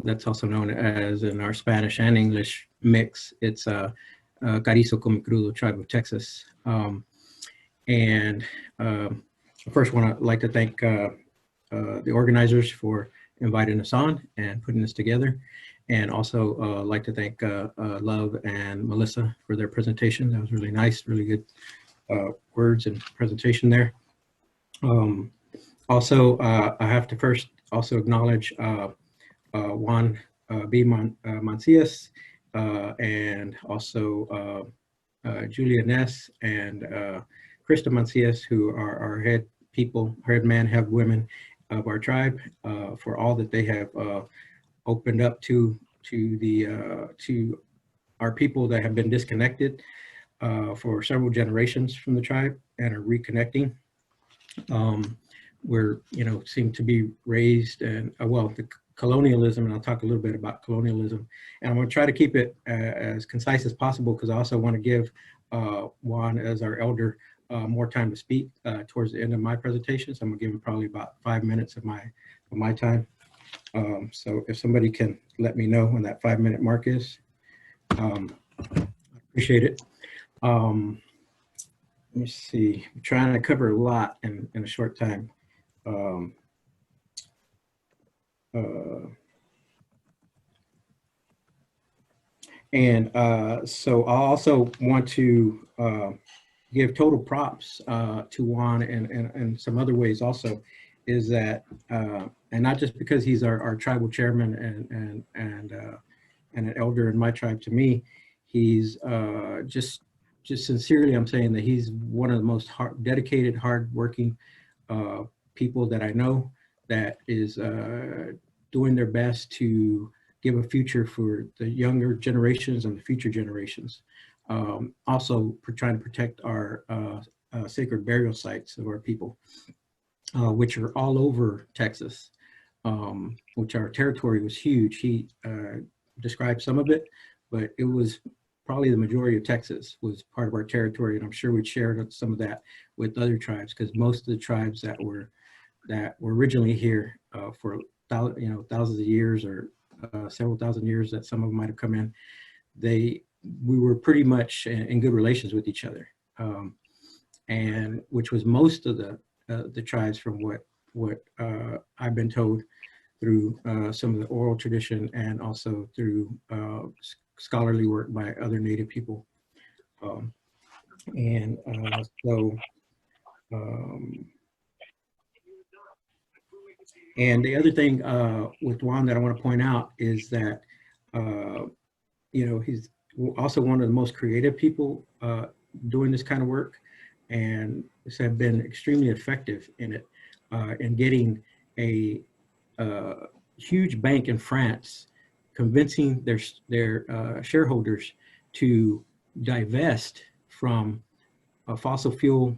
That's also known as, in our Spanish and English mix, it's Carrizo Come Crudo tribe of Texas. First I'd like to thank the organizers for inviting us on and putting this together. And also like to thank Love and Melissa for their presentation. That was really nice, really good words and presentation there. Also, I have to first also acknowledge Juan B. Mancias and also Julia Ness and Krista Mancias, who are our head people, head man, head women of our tribe, for all that they have opened up to our people that have been disconnected for several generations from the tribe and are reconnecting. We're, seem to be raised and, well, the colonialism, and I'll talk a little bit about colonialism. And I'm going to try to keep it as concise as possible because I also want to give Juan, as our elder, more time to speak towards the end of my presentation. So I'm going to give him probably about 5 minutes of my time. So if somebody can let me know when that 5-minute mark is, I appreciate it. Let me see, I'm trying to cover a lot in a short time. So I also want to give total props to Juan and some other ways also, is that, and not just because he's our tribal chairman and an elder in my tribe to me, he's just sincerely, I'm saying that he's one of the most dedicated, hardworking people that I know that is doing their best to give a future for the younger generations and the future generations. Also trying to protect our sacred burial sites of our people, which are all over Texas, which our territory was huge. He described some of it, but it was probably the majority of Texas was part of our territory. And I'm sure we shared some of that with other tribes, because most of the tribes that were originally here for thousands of years or several thousand years that some of them might have come in, we were pretty much in good relations with each other, and which was most of the tribes, from what I've been told through some of the oral tradition and also through scholarly work by other Native people. And the other thing with Juan that I want to point out is that, he's also one of the most creative people doing this kind of work, and have been extremely effective in it, in getting a huge bank in France, convincing their shareholders to divest from fossil fuel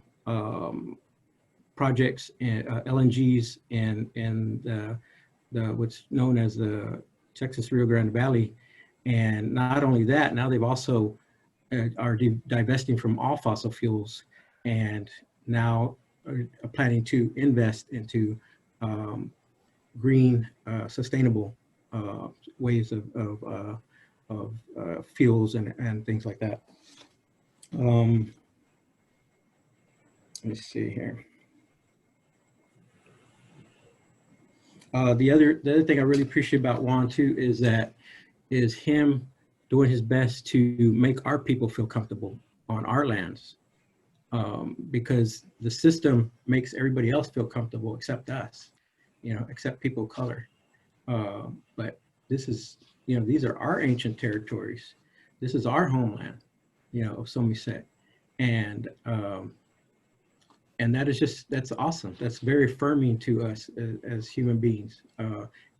projects and LNGs in the what's known as the Texas Rio Grande Valley. And not only that, now they've also are divesting from all fossil fuels, and now are planning to invest into green, sustainable ways of fuels and things like that. Let me see here. The other thing I really appreciate about Juan too is him doing his best to make our people feel comfortable on our lands, because the system makes everybody else feel comfortable except us, except people of color. But this is, these are our ancient territories. This is our homeland, of Somisek. And that is that's awesome. That's very affirming to us as human beings,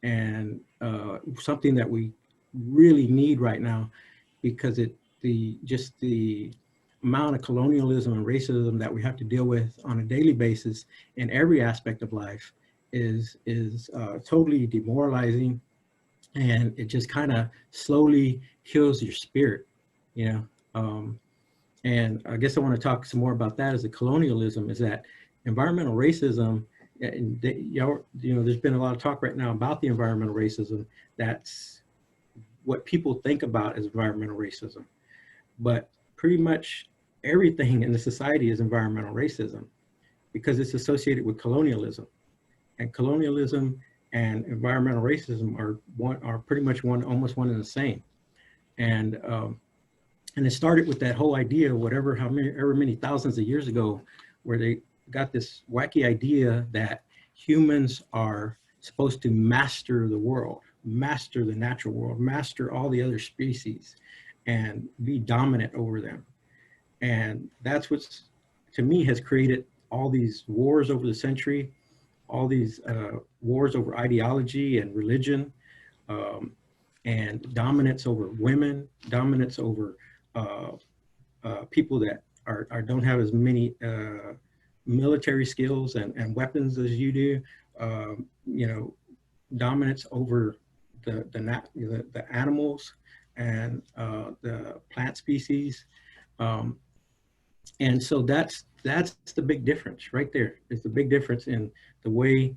and something that we really need right now, because the amount of colonialism and racism that we have to deal with on a daily basis in every aspect of life is totally demoralizing, and it just kind of slowly kills your spirit, And I guess I want to talk some more about that. As the colonialism is that environmental racism, and there's been a lot of talk right now about the environmental racism. That's what people think about as environmental racism. But pretty much everything in the society is environmental racism, because it's associated with colonialism. And colonialism and environmental racism are pretty much almost one and the same. And it started with that whole idea, however many thousands of years ago, where they got this wacky idea that humans are supposed to master the world, master the natural world, master all the other species, and be dominant over them. And that's what's, to me, has created all these wars over the century, all these wars over ideology and religion, and dominance over women, dominance over people that don't have as many military skills and weapons as you do. You know, dominance over the animals and the plant species. And so that's the big difference right there. It's the big difference in the way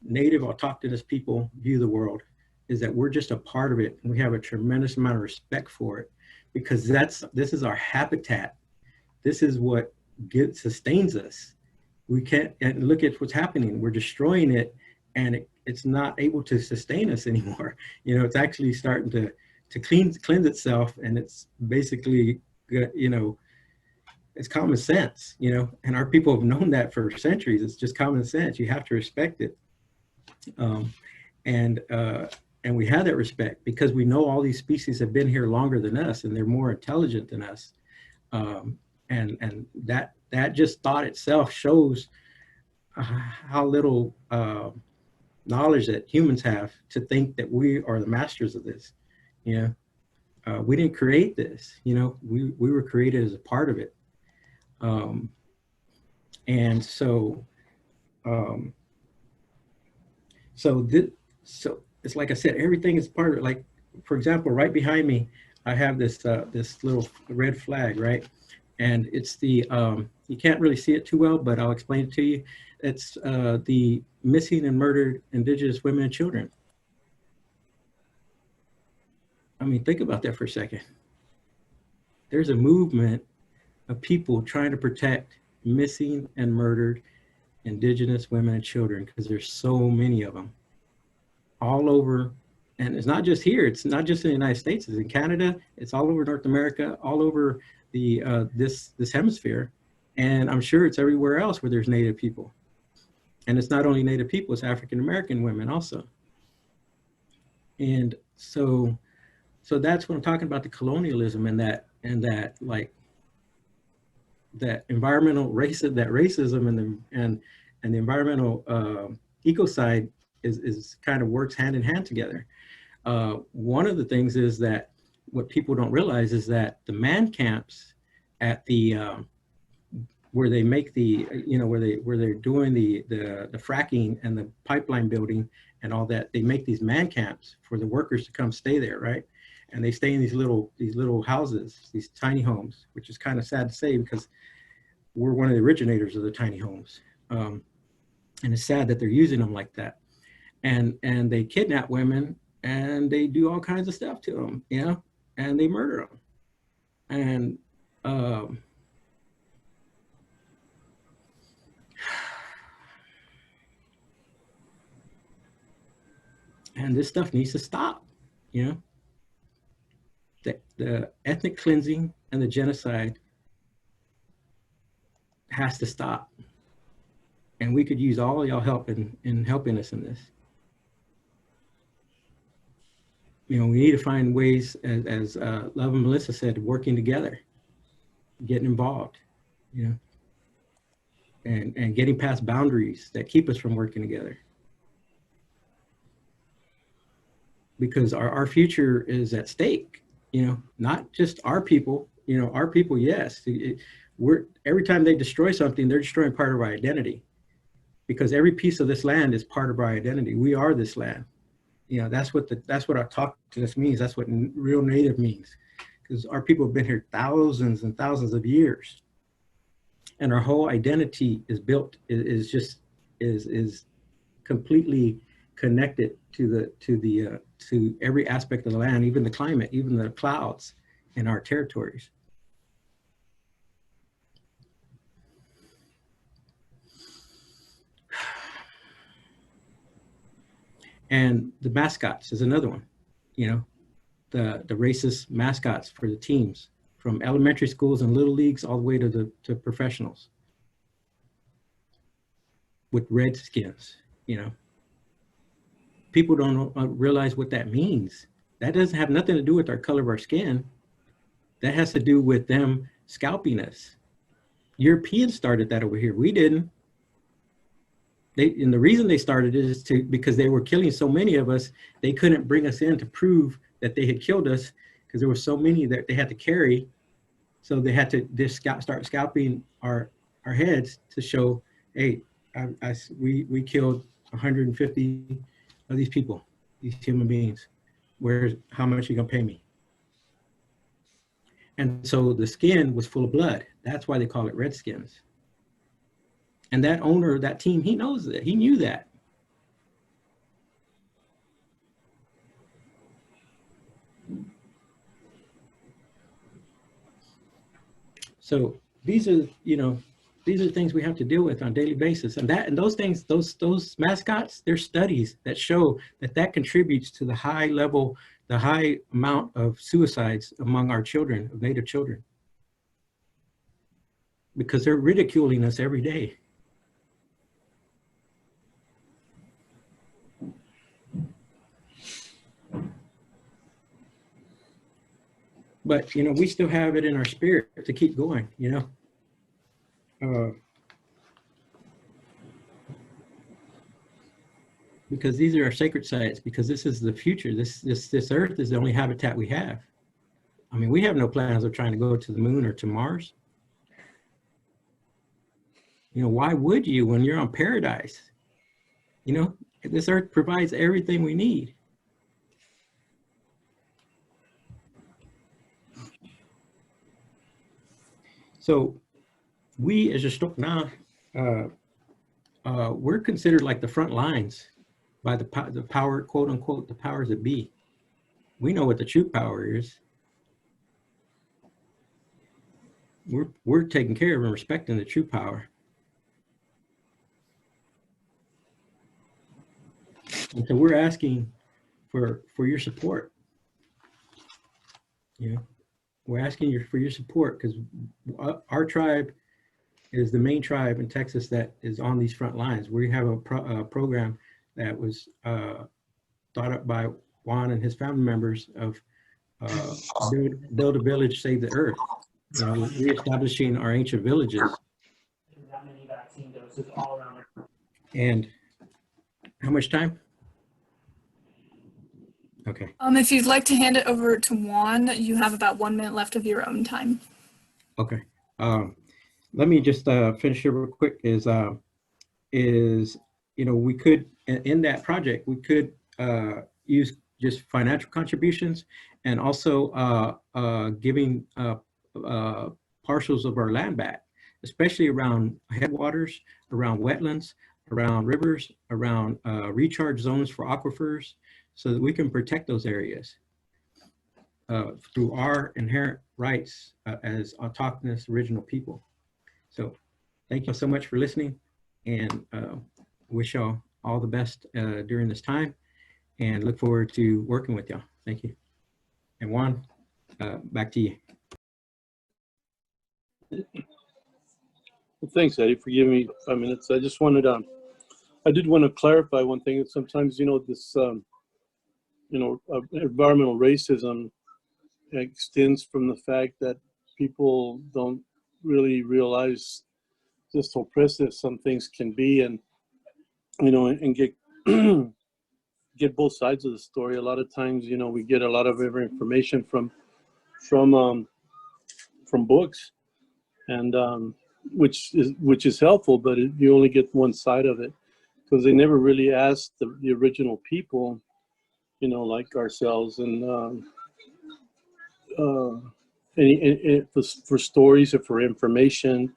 Native autochthonous people view the world, is that we're just a part of it, and we have a tremendous amount of respect for it, because this is our habitat. This is what sustains us. We can't, and look at what's happening. We're destroying it, and it's not able to sustain us anymore. You know, it's actually starting to cleanse itself, and it's basically, you know, it's common sense, you know, and our people have known that for centuries. It's just common sense. You have to respect it. And we have that respect because we know all these species have been here longer than us, and they're more intelligent than us. And that just thought itself shows how little knowledge that humans have to think that we are the masters of this. You know, we didn't create this. You know, we were created as a part of it. And so, so it's like I said, everything is part of it. Like, for example, right behind me, I have this this little red flag, right? And it's the, you can't really see it too well, but I'll explain it to you. It's the missing and murdered Indigenous women and children. I mean, think about that for a second. There's a movement of people trying to protect missing and murdered Indigenous women and children, because there's so many of them all over. And it's not just here, it's not just in the United States, it's in Canada, it's all over North America, all over the this hemisphere. And I'm sure it's everywhere else where there's Native people. And it's not only Native people, it's African American women also. And so that's what I'm talking about, the colonialism and that like that environmental racism and the environmental ecocide is kind of works hand in hand together. One of the things is that what people don't realize is that the man camps at the where they make the, you know, where they're doing the fracking and the pipeline building and all that, they make these man camps for the workers to come stay there, right? And they stay in these little houses, these tiny homes, which is kind of sad to say because we're one of the originators of the tiny homes. And it's sad that they're using them like that. And they kidnap women and they do all kinds of stuff to them, you know, and they murder them. And this stuff needs to stop, you know. The ethnic cleansing and the genocide has to stop. And we could use all y'all help in helping us in this. You know, we need to find ways, as Love and Melissa said, working together, getting involved, you know, and getting past boundaries that keep us from working together. Because our future is at stake, you know, not just our people, you know, our people, yes. Every time they destroy something, they're destroying part of our identity. Because every piece of this land is part of our identity. We are this land. You know, that's what autochthonous means. That's what real Native means. Because our people have been here thousands and thousands of years. And our whole identity is built, is completely connected to every aspect of the land, even the climate, even the clouds in our territories. And the mascots is another one, you know, the racist mascots for the teams, from elementary schools and little leagues all the way to professionals with red skins, you know. People don't realize what that means. That doesn't have nothing to do with our color of our skin. That has to do with them scalping us. Europeans started that over here. We didn't. And the reason they started it is because they were killing so many of us, they couldn't bring us in to prove that they had killed us because there were so many that they had to carry. So they had to just start scalping our heads to show, hey, we killed 150 of these people, these human beings. How much are you gonna pay me? And so the skin was full of blood. That's why they call it Redskins. And that owner of that team, he knows that. He knew that. So these are, you know, these are things we have to deal with on a daily basis. And those things, those mascots, there's studies that show that contributes to the high level, the high amount of suicides among our children, of Native children. Because they're ridiculing us every day. But, you know, we still have it in our spirit to keep going, you know. Because these are our sacred sites, because this is the future. This earth is the only habitat we have. I mean, we have no plans of trying to go to the moon or to Mars. You know, why would you when you're on paradise? You know, this earth provides everything we need. So we as now, we're considered like the front lines by the power, quote unquote, the powers that be. We know what the true power is. We're taking care of and respecting the true power. And so we're asking for your support. You know, we're asking for your support because our tribe is the main tribe in Texas that is on these front lines. We have a program that was thought up by Juan and his family members of build a village, save the earth. You know, reestablishing our ancient villages. That many vaccine doses all around. And how much time? Okay. If you'd like to hand it over to Juan, you have about 1 minute left of your own time. Okay. Let me just finish here real quick. Is you know, we could in that project we could use just financial contributions and also giving parcels of our land back, especially around headwaters, around wetlands, around rivers, around recharge zones for aquifers, so that we can protect those areas through our inherent rights as autochthonous original people. So thank you so much for listening, and wish y'all all the best during this time, and look forward to working with y'all. Thank you. And Juan, back to you. Well, thanks, Eddie, for giving me 5 minutes. I just wanted I did want to clarify one thing. Sometimes, you know, this, you know, environmental racism extends from the fact that people don't really realize just how oppressive some things can be, and, you know, and get get both sides of the story. A lot of times, you know, we get a lot of information from books, and which is helpful, but you only get one side of it, because they never really asked the original people, you know, like ourselves, and for stories or for information,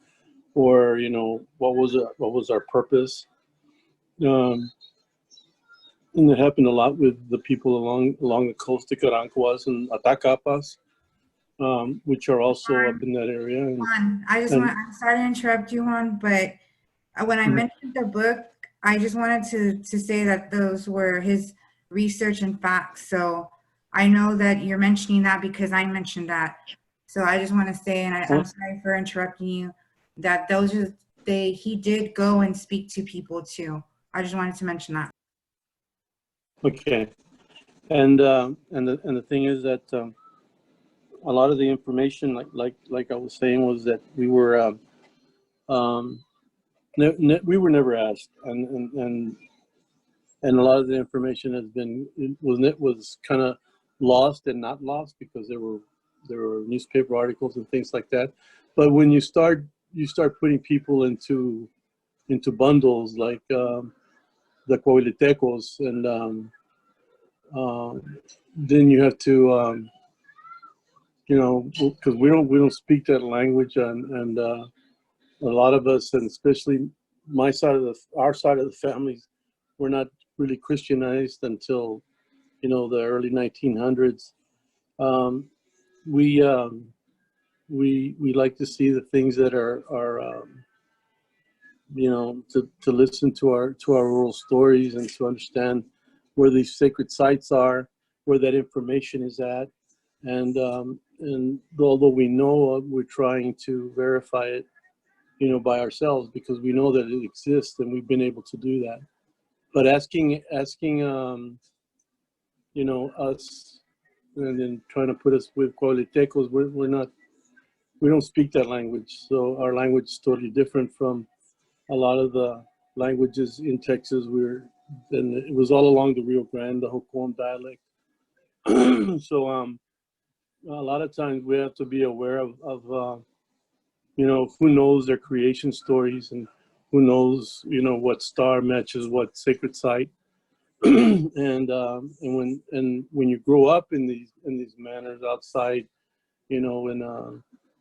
or, you know, what was our purpose. And it happened a lot with the people along the coast of Carancuas and Atacapas, which are also up in that area. And, Juan, I'm sorry to interrupt you, Juan, but when I mentioned the book, I just wanted to say that those were his research and facts. So I know that you're mentioning that because I mentioned that. So I just want to say, and I'm sorry for interrupting you, that he did go and speak to people too. I just wanted to mention that. Okay. And the thing is that a lot of the information, like I was saying, was that we were we were never asked, and a lot of the information was kind of lost and not lost because there were newspaper articles and things like that. But when you start putting people into bundles like the Coahuiltecos, and then you have to because we don't speak that language, and a lot of us, and especially our side of the families, we're not really Christianized until the early 1900s. We like to see the things that are to listen to our oral stories and to understand where these sacred sites are, where that information is at, and although we know, we're trying to verify it, by ourselves, because we know that it exists and we've been able to do that. But asking us, and then trying to put us with Coahuiltecos, we don't speak that language. So our language is totally different from a lot of the languages in Texas. And it was all along the Rio Grande, the Hocoam dialect. So a lot of times we have to be aware of who knows their creation stories, and who knows, what star matches what sacred site. and when you grow up in these manners outside, and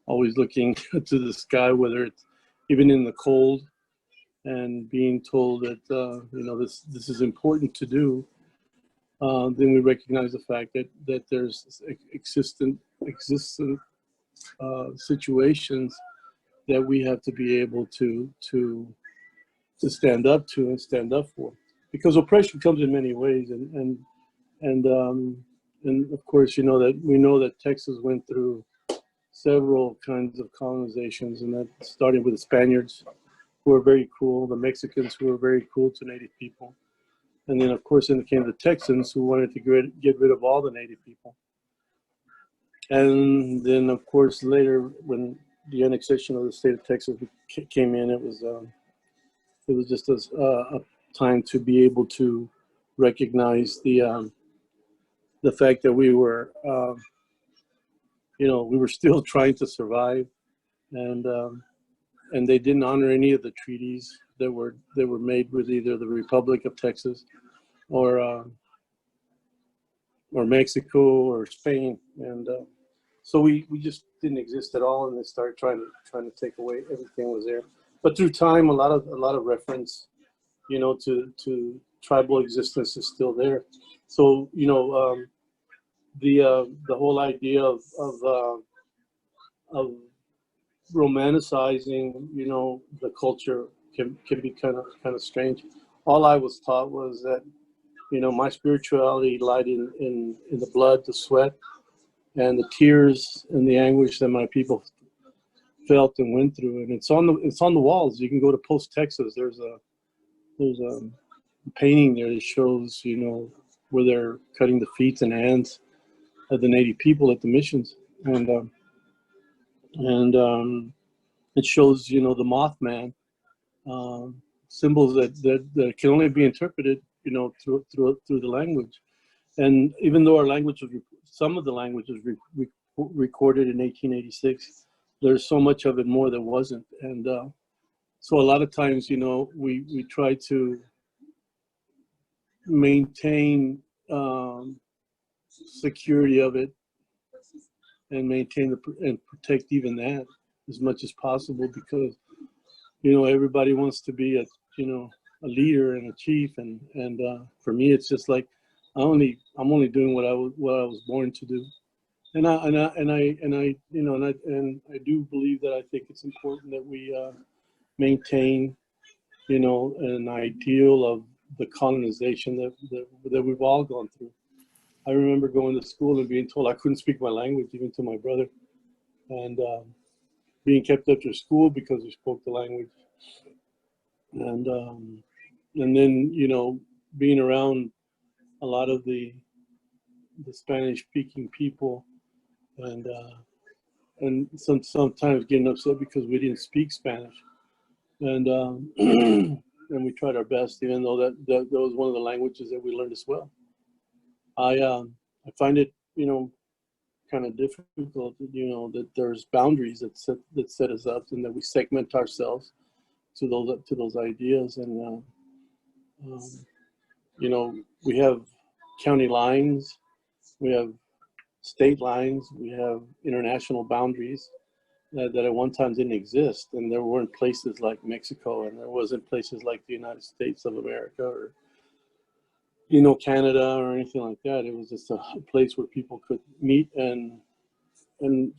always looking to the sky, whether it's even in the cold, and being told that this is important to do, then we recognize the fact that there's existent situations that we have to be able to stand up to and stand up for, because oppression comes in many ways, and of course we know that Texas went through several kinds of colonizations, and that starting with the Spaniards, who were very cruel, the Mexicans, who were very cruel to Native people, and then of course then came the Texans, who wanted to get rid of all the Native people. And then of course later, when the annexation of the state of Texas came in, it was just a time to be able to recognize the fact that we were still trying to survive, and they didn't honor any of the treaties that were made with either the Republic of Texas or Mexico or Spain, and so we just didn't exist at all, and they started trying to take away everything was there. But through time, a lot of reference, to tribal existence is still there. So the whole idea of romanticizing, the culture can be kind of strange. All I was taught was that, my spirituality lied in the blood, the sweat, and the tears and the anguish that my people felt and went through. And it's on the walls. You can go to Post Texas. There's a painting there that shows, where they're cutting the feet and hands of the Native people at the missions, and it shows, the Mothman, symbols that can only be interpreted, through the language. And even though some of the language was recorded in 1886, there's so much of it more that wasn't. And so a lot of times, we try to maintain security of it, and maintain and protect even that as much as possible, because everybody wants to be a leader and a chief, and for me it's just like I'm only doing what I was born to do, and I do believe that I think it's important that we maintain an ideal the colonization that we've all gone through. I remember going to school and being told I couldn't speak my language, even to my brother, and being kept after school because we spoke the language. And then, you know, being around a lot of the Spanish-speaking people, and sometimes getting upset because we didn't speak Spanish, and and we tried our best, even though that was one of the languages that we learned as well. I find it, you know, kind of difficult, you know, that there's boundaries that set us up, and that we segment ourselves to those ideas, and you know, we have county lines, we have state lines, we have international boundaries that at one time didn't exist, and there weren't places like Mexico, and there wasn't places like the United States of America, or, you know, Canada, or anything like that. It was just a place where people could meet and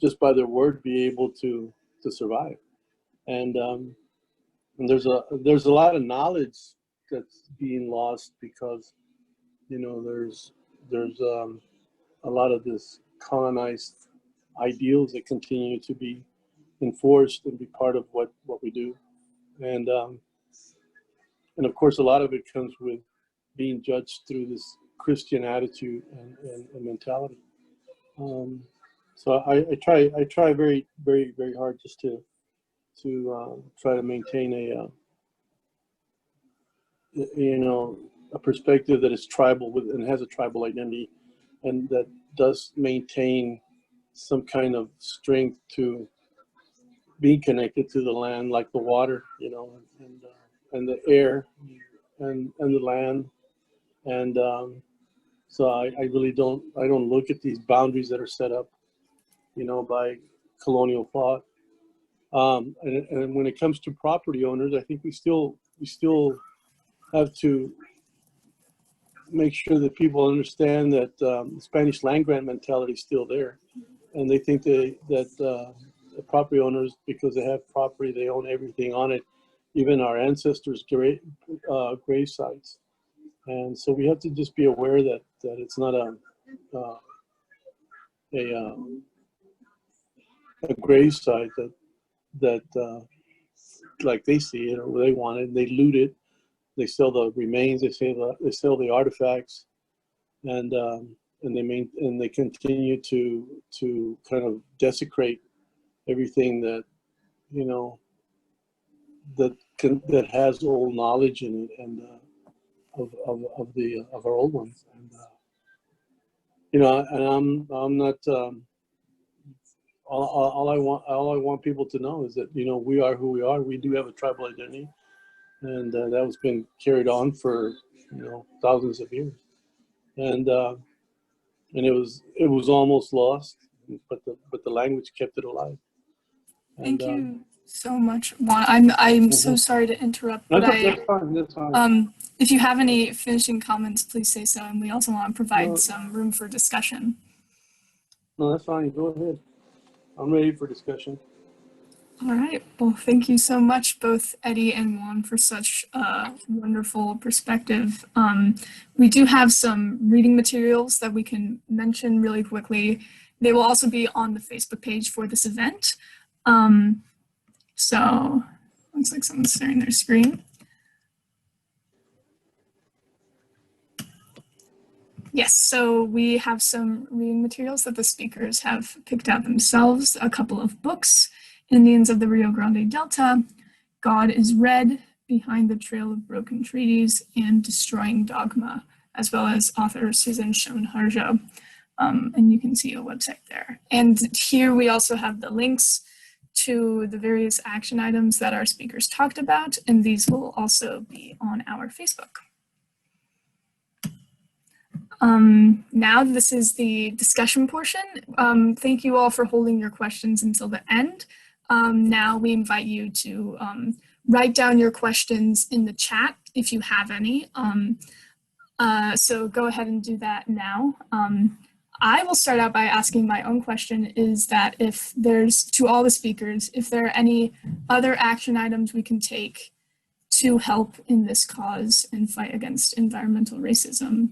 just by their word be able to survive. And there's a lot of knowledge that's being lost because, you know, there's a lot of this colonized ideals that continue to be enforced and be part of what we do. And of course, a lot of it comes with being judged through this Christian attitude and mentality. So I try very, very, very hard just to try to maintain a you know, a perspective that is tribal with and has a tribal identity, and that does maintain some kind of strength to being connected to the land, like the water, you know, and the air, and the land. And so I really don't look at these boundaries that are set up, you know, by colonial thought. And when it comes to property owners, I think we still have to make sure that people understand that the Spanish land grant mentality is still there, and they think that the property owners, because they have property, they own everything on it, even our ancestors' grave sites. And so we have to just be aware that it's not a grave site that like they see it or they want it, and they loot it. They sell the remains. They sell the artifacts, and they continue to kind of desecrate everything that, you know, that has old knowledge in it, and of our old ones. And you know, and I'm not. All I want people to know is that, you know, we are who we are. We do have a tribal identity, and that was been carried on for, you know, thousands of years, and it was almost lost, but the language kept it alive. And, Thank you so much, Juan. I'm so sorry to interrupt, but that's fine. If you have any finishing comments, please say so, and we also want to provide some room for discussion. No, that's fine. Go ahead. I'm ready for discussion. All right. Well, thank you so much, both Eddie and Juan, for such a wonderful perspective. We do have some reading materials that we can mention really quickly. They will also be on the Facebook page for this event. So looks like someone's sharing their screen. Yes, so we have some reading materials that the speakers have picked out themselves, a couple of books: Indians of the Rio Grande Delta, God is Red, Behind the Trail of Broken Treaties, and Destroying Dogma, as well as author Susan Schoen Harjo. And you can see a website there. And here we also have the links to the various action items that our speakers talked about, and these will also be on our Facebook. Now this is the discussion portion. Thank you all for holding your questions until the end. Now we invite you to write down your questions in the chat if you have any. So go ahead and do that now. I will start out by asking my own question, is that if there's, to all the speakers, if there are any other action items we can take to help in this cause and fight against environmental racism.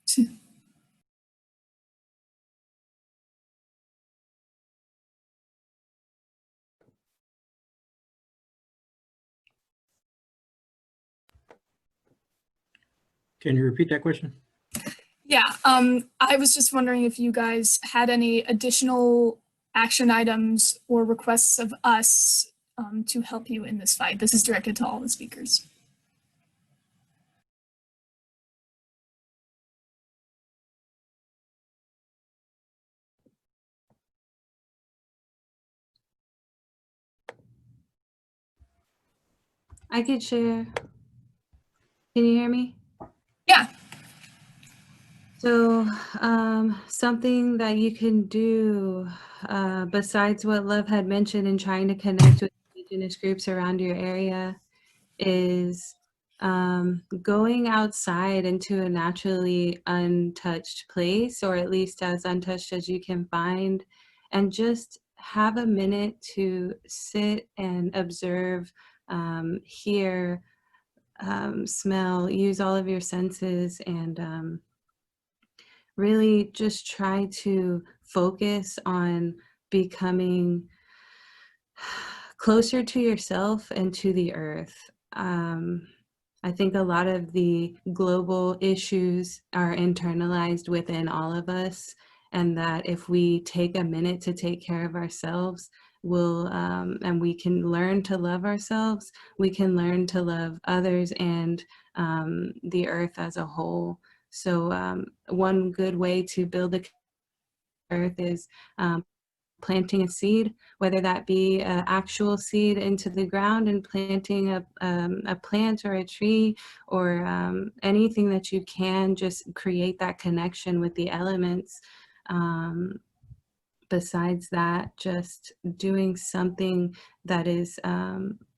To- Can you repeat that question? Yeah, I was just wondering if you guys had any additional action items or requests of us to help you in this fight. This is directed to all the speakers. I could share. Can you hear me? Yeah. So something that you can do besides what Love had mentioned in trying to connect with Indigenous groups around your area is going outside into a naturally untouched place, or at least as untouched as you can find, and just have a minute to sit and observe, hear, smell, use all of your senses, and really just try to focus on becoming closer to yourself and to the earth. I think a lot of the global issues are internalized within all of us, and that if we take a minute to take care of ourselves, and we can learn to love ourselves, we can learn to love others and the earth as a whole. So one good way to build the earth is planting a seed, whether that be an actual seed into the ground and planting a plant or a tree, or anything that you can, just create that connection with the elements. Besides that, just doing something that is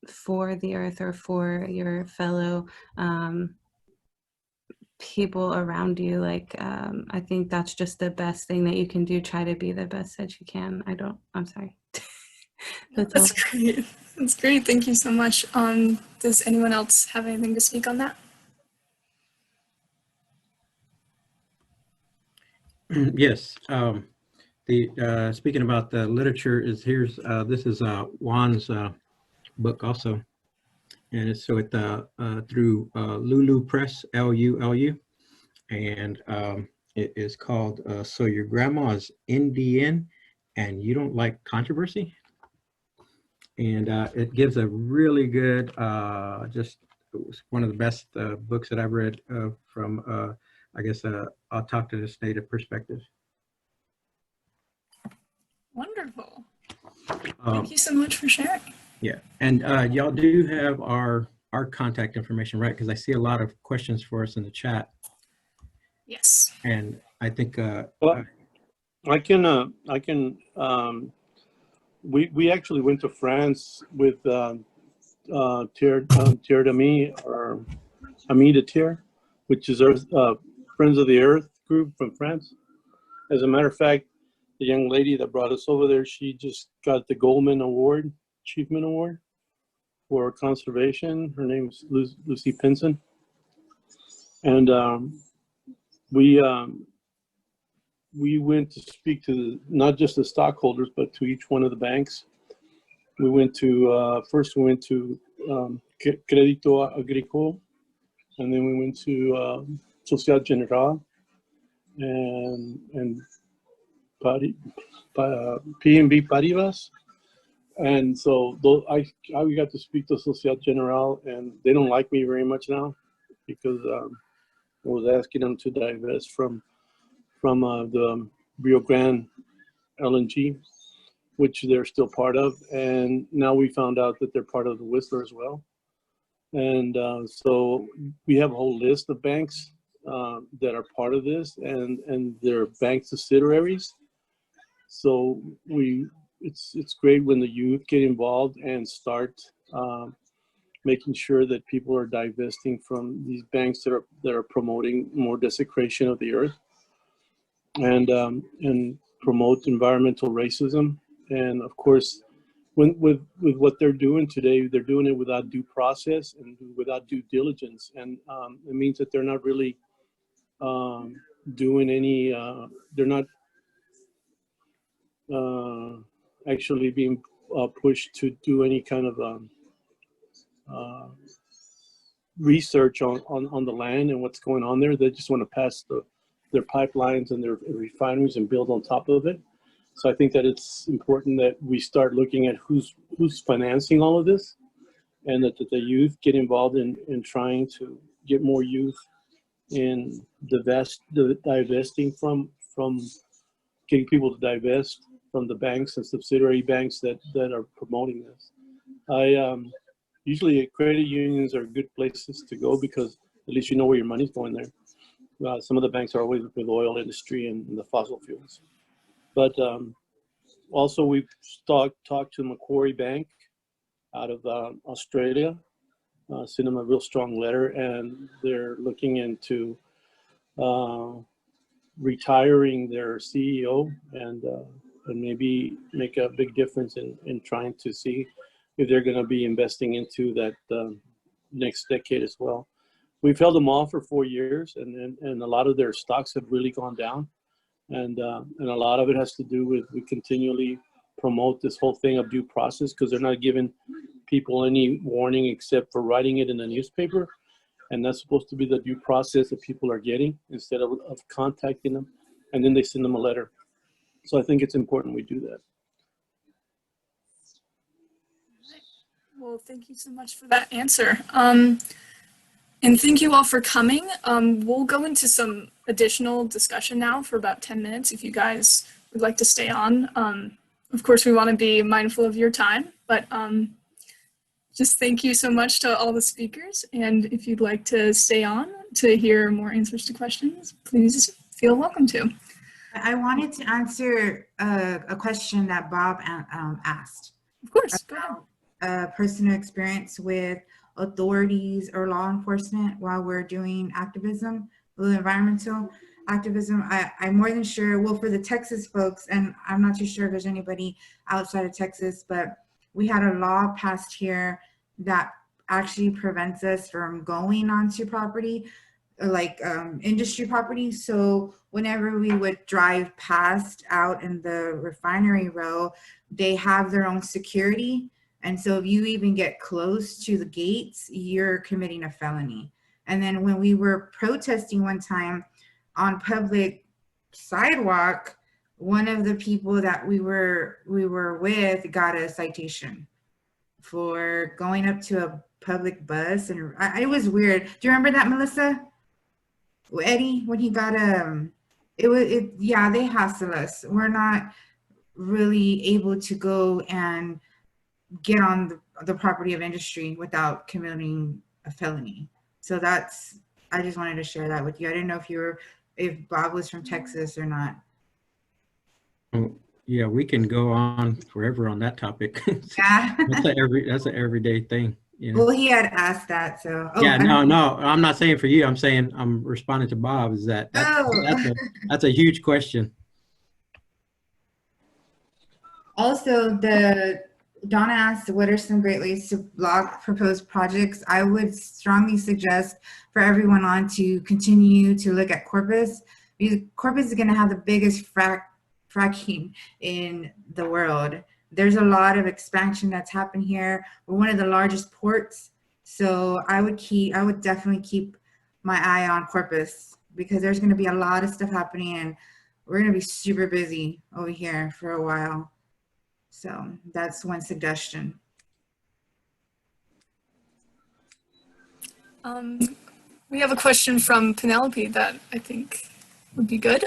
for the earth or for your fellow people around you. Like, I think that's just the best thing that you can do. Try to be the best that you can. I'm sorry. That's great. That's great. Thank you so much. Does anyone else have anything to speak on that? Yes. Speaking about the literature, this is Juan's book also, and it's through Lulu Press, LULU, and it is called "So Your Grandma is Indian and You Don't Like Controversy," and it gives a really good, just it was one of the best books that I've read from I guess autochthonous native perspective. Wonderful. Thank you so much for sharing. Yeah, and y'all do have our contact information, right? Because I see a lot of questions for us in the chat. Yes. And I think well, I can we actually went to France with Terre d'Ami, or Ami de Terre, which is Earth, Friends of the Earth group from France. As a matter of fact, the young lady that brought us over there, she just got the Goldman Award, Achievement Award for conservation. Her name is Lucy Pinson. And we went to speak to not just the stockholders, but to each one of the banks. We went to, first we went to Crédito Agricole, and then we went to Société Générale and PNB Paribas. And so I got to speak to Société Générale, and they don't like me very much now because I was asking them to divest from the Rio Grande LNG, which they're still part of. And now we found out that they're part of the Whistler as well. And so we have a whole list of banks that are part of this, and they're bank subsidiaries. So it's great when the youth get involved and start making sure that people are divesting from these banks that are promoting more desecration of the earth and promote environmental racism. And of course, with what they're doing today, they're doing it without due process and without due diligence, and it means that they're not really doing any. They're not actually being pushed to do any kind of research on the land and what's going on there. They just want to pass their pipelines and their refineries and build on top of it. So I think that it's important that we start looking at who's financing all of this, and that the youth get involved in trying to get more youth in divesting from getting people to divest from the banks and subsidiary banks that are promoting this. Usually credit unions are good places to go because at least you know where your money's going there. Some of the banks are always with the oil industry and the fossil fuels. But also we've talked to Macquarie Bank out of Australia, sent them a real strong letter, and they're looking into retiring their CEO and maybe make a big difference in trying to see if they're going to be investing into that next decade as well. We've held them off for 4 years, and a lot of their stocks have really gone down, and a lot of it has to do with we continually promote this whole thing of due process because they're not giving people any warning except for writing it in the newspaper, and that's supposed to be the due process that people are getting instead of contacting them, and then they send them a letter. So I think it's important we do that. Well, thank you so much for that answer. And thank you all for coming. We'll go into some additional discussion now for about 10 minutes if you guys would like to stay on. Of course, we want to be mindful of your time, but just thank you so much to all the speakers. And if you'd like to stay on to hear more answers to questions, please feel welcome to. I wanted to answer a question that Bob asked. Of course, go ahead. Personal experience with authorities or law enforcement while we're doing activism, environmental activism. I'm more than sure, well, for the Texas folks, and I'm not too sure if there's anybody outside of Texas, but we had a law passed here that actually prevents us from going onto property, like industry property. So whenever we would drive past out in the refinery row, they have their own security. And so if you even get close to the gates, you're committing a felony. And then when we were protesting one time on public sidewalk, one of the people that we were with got a citation for going up to a public bus, and it was weird. Do you remember that, Melissa? Eddie, when he got yeah, they hassle us. We're not really able to go and get on the property of industry without committing a felony. So that's, I just wanted to share that with you. I didn't know if Bob was from Texas or not. Yeah, we can go on forever on that topic. Yeah. That's an everyday thing. You know? Well, he had asked that, so. Oh, yeah, no, I'm not saying for you. I'm saying I'm responding to Bob. Is that's a huge question. Also, Donna asked, what are some great ways to block proposed projects? I would strongly suggest for everyone on to continue to look at Corpus, because Corpus is going to have the biggest fracking in the world. There's a lot of expansion that's happened here. We're one of the largest ports. So I would definitely keep my eye on Corpus, because there's going to be a lot of stuff happening, and we're going to be super busy over here for a while. So that's one suggestion. We have a question from Penelope that I think would be good.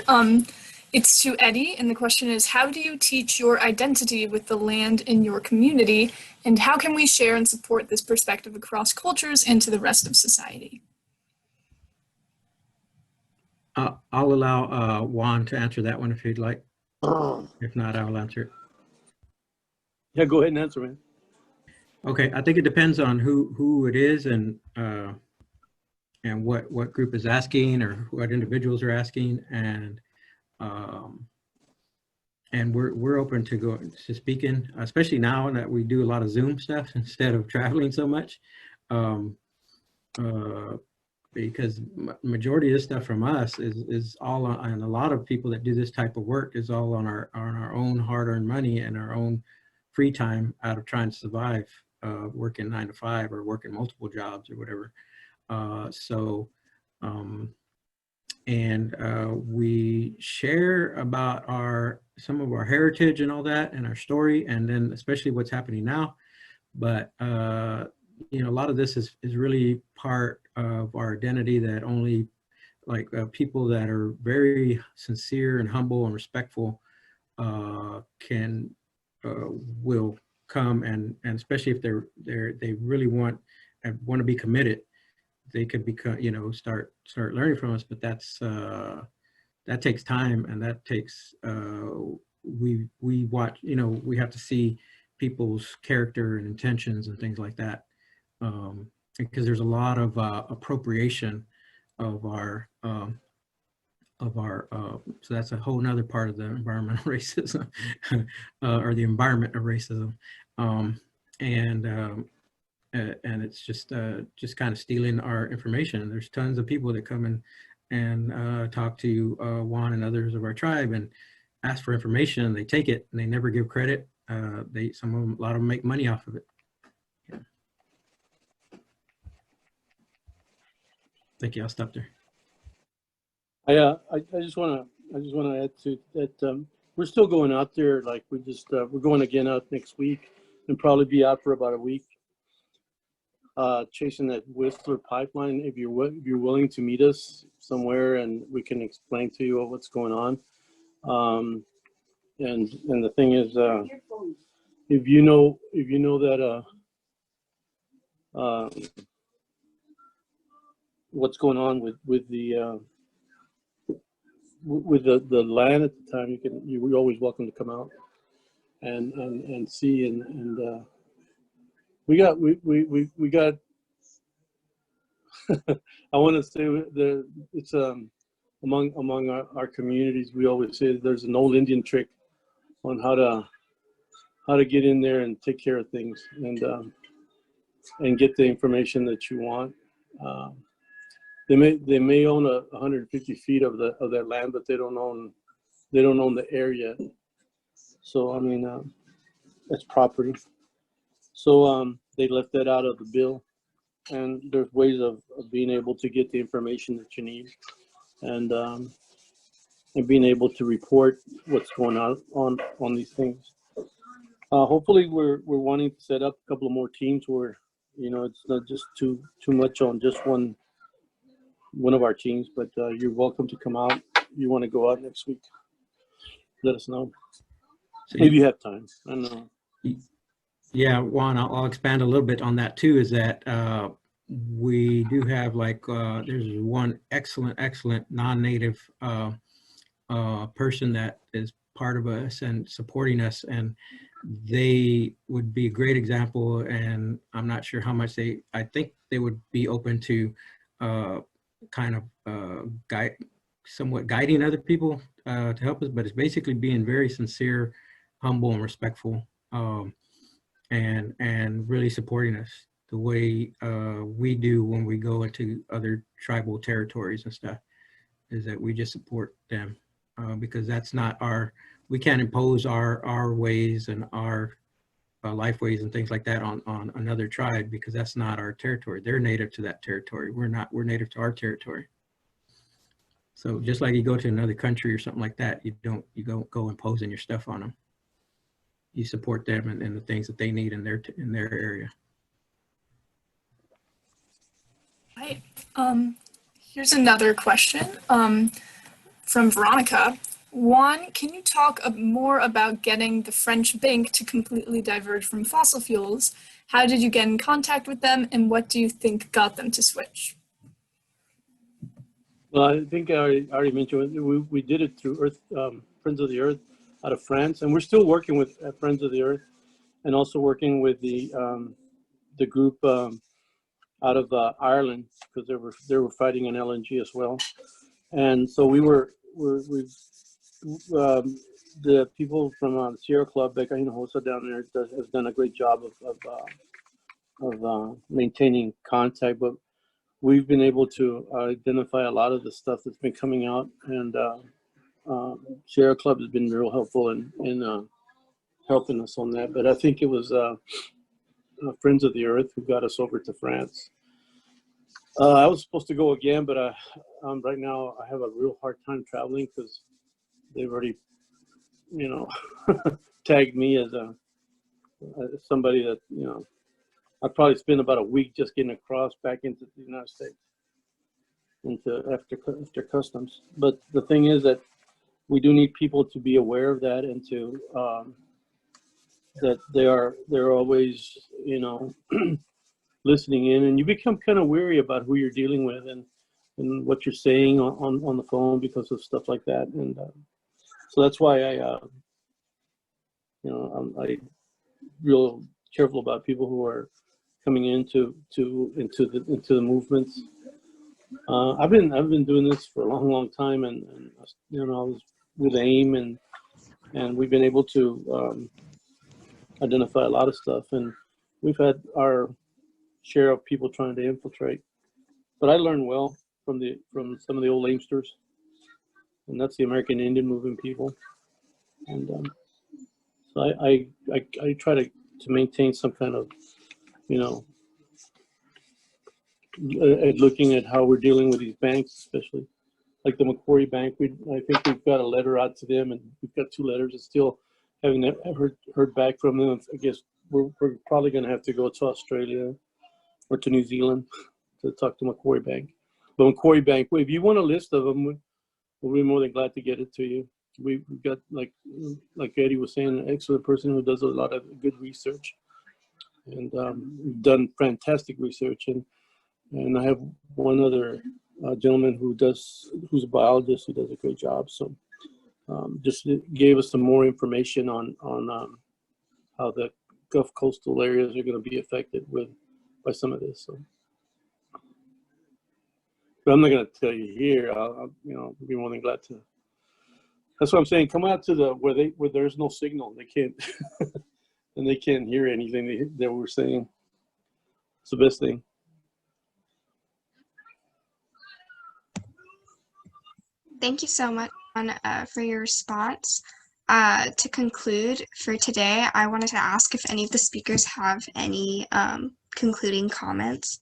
It's to Eddie, and the question is, how do you teach your identity with the land in your community, and how can we share and support this perspective across cultures and to the rest of society? I'll allow Juan to answer that one if he'd like. If not, I'll answer it. Yeah, go ahead and answer, man. Okay, I think it depends on who it is and what group is asking or what individuals are asking, and and we're open to go to speaking, especially now that we do a lot of Zoom stuff instead of traveling so much. Because majority of this stuff from us is all on, and a lot of people that do this type of work is all on our own hard-earned money and our own free time out of trying to survive, working 9 to 5 or working multiple jobs or whatever. We share about some of our heritage and all that and our story, and then especially what's happening now. But you know, a lot of this is really part of our identity that only people that are very sincere and humble and respectful will come, and especially if they really want to be committed, they could become, you know, start learning from us. But that takes time, and that takes we watch, you know, we have to see people's character and intentions and things like that, because there's a lot of appropriation of our so that's a whole nother part of the environmental racism or the environment of racism, and it's just kind of stealing our information. And there's tons of people that come in and talk to Juan and others of our tribe and ask for information, and they take it and they never give credit. A lot of them make money off of it. Yeah. Thank you. I'll stop there. I just want to add to that. We're still going out there. Like we're going again out next week, and probably be out for about a week. Chasing that Whistler pipeline. If you're willing to meet us somewhere, and we can explain to you what's going on. And the thing is, if you know that what's going on with the land at the time, you're always welcome to come out and see, and we got I want to say it's among our communities, we always say there's an old Indian trick on how to get in there and take care of things and get the information that you want. They may own 150 feet of that land, but they don't own the area. So I mean, that's property. So they left that out of the bill, and there's ways of being able to get the information that you need, and being able to report what's going on these things. Hopefully, we're wanting to set up a couple of more teams where, you know, it's not just too much on just one of our teams. But you're welcome to come out. You want to go out next week? Let us know. Maybe you have time. I don't know. Yeah, Juan, I'll expand a little bit on that too. Is that we do have there's one excellent non-native person that is part of us and supporting us, and they would be a great example. And I'm not sure how much I think they would be open to kind of somewhat guiding other people to help us, but it's basically being very sincere, humble, and respectful, and really supporting us the way we do when we go into other tribal territories and stuff, is that we just support them, because that's not we can't impose our ways and our life ways and things like that on another tribe, because that's not our territory. They're native to that territory. We're native to our territory. So just like you go to another country or something like that, you don't go imposing your stuff on them. You support them and the things that they need in their area. Right. Here's another question from Veronica. Juan, can you talk more about getting the French bank to completely diverge from fossil fuels? How did you get in contact with them, and what do you think got them to switch? Well, I think I already mentioned we did it through Friends of the Earth out of France, and we're still working with Friends of the Earth, and also working with the group out of Ireland, because they were fighting an LNG as well. And so the people from the Sierra Club, Becca Hinojosa down there, has done a great job of maintaining contact. But we've been able to identify a lot of the stuff that's been coming out, and Sierra Club has been real helpful in helping us on that. But I think it was Friends of the Earth who got us over to France. I was supposed to go again, but right now I have a real hard time traveling because they've already, tagged me as somebody that, I'd probably spend about a week just getting across back into the United States, after customs. But the thing is that we do need people to be aware of that, and to that they're always, listening in, and you become kind of weary about who you're dealing with and what you're saying on the phone because of stuff like that. And so that's why I'm real careful about people who are coming into the movements. I've been doing this for a long time, and I was with AIM, and we've been able to identify a lot of stuff, and we've had our share of people trying to infiltrate. But I learned well from some of the old Lamesters, and that's the American Indian movement people. And so I try to maintain some kind of, looking at how we're dealing with these banks, especially like the Macquarie Bank. I think we've got a letter out to them, and we've got 2 letters, and still haven't heard back from them. I guess we're probably going to have to go to Australia or to New Zealand to talk to Macquarie Bank. But Macquarie Bank, if you want a list of them, we'll be more than glad to get it to you. We've got, like Eddie was saying, an excellent person who does a lot of good research, and we've done fantastic research. And I have one other gentleman who's a biologist who does a great job. So just gave us some more information on how the Gulf coastal areas are going to be affected by some of this. So, but I'm not going to tell you here. I'll be more than glad to. That's what I'm saying. Come out to where there's no signal. They can't and they can't hear anything that we're saying. It's the best thing. Thank you so much for your response. To conclude for today, I wanted to ask if any of the speakers have any concluding comments.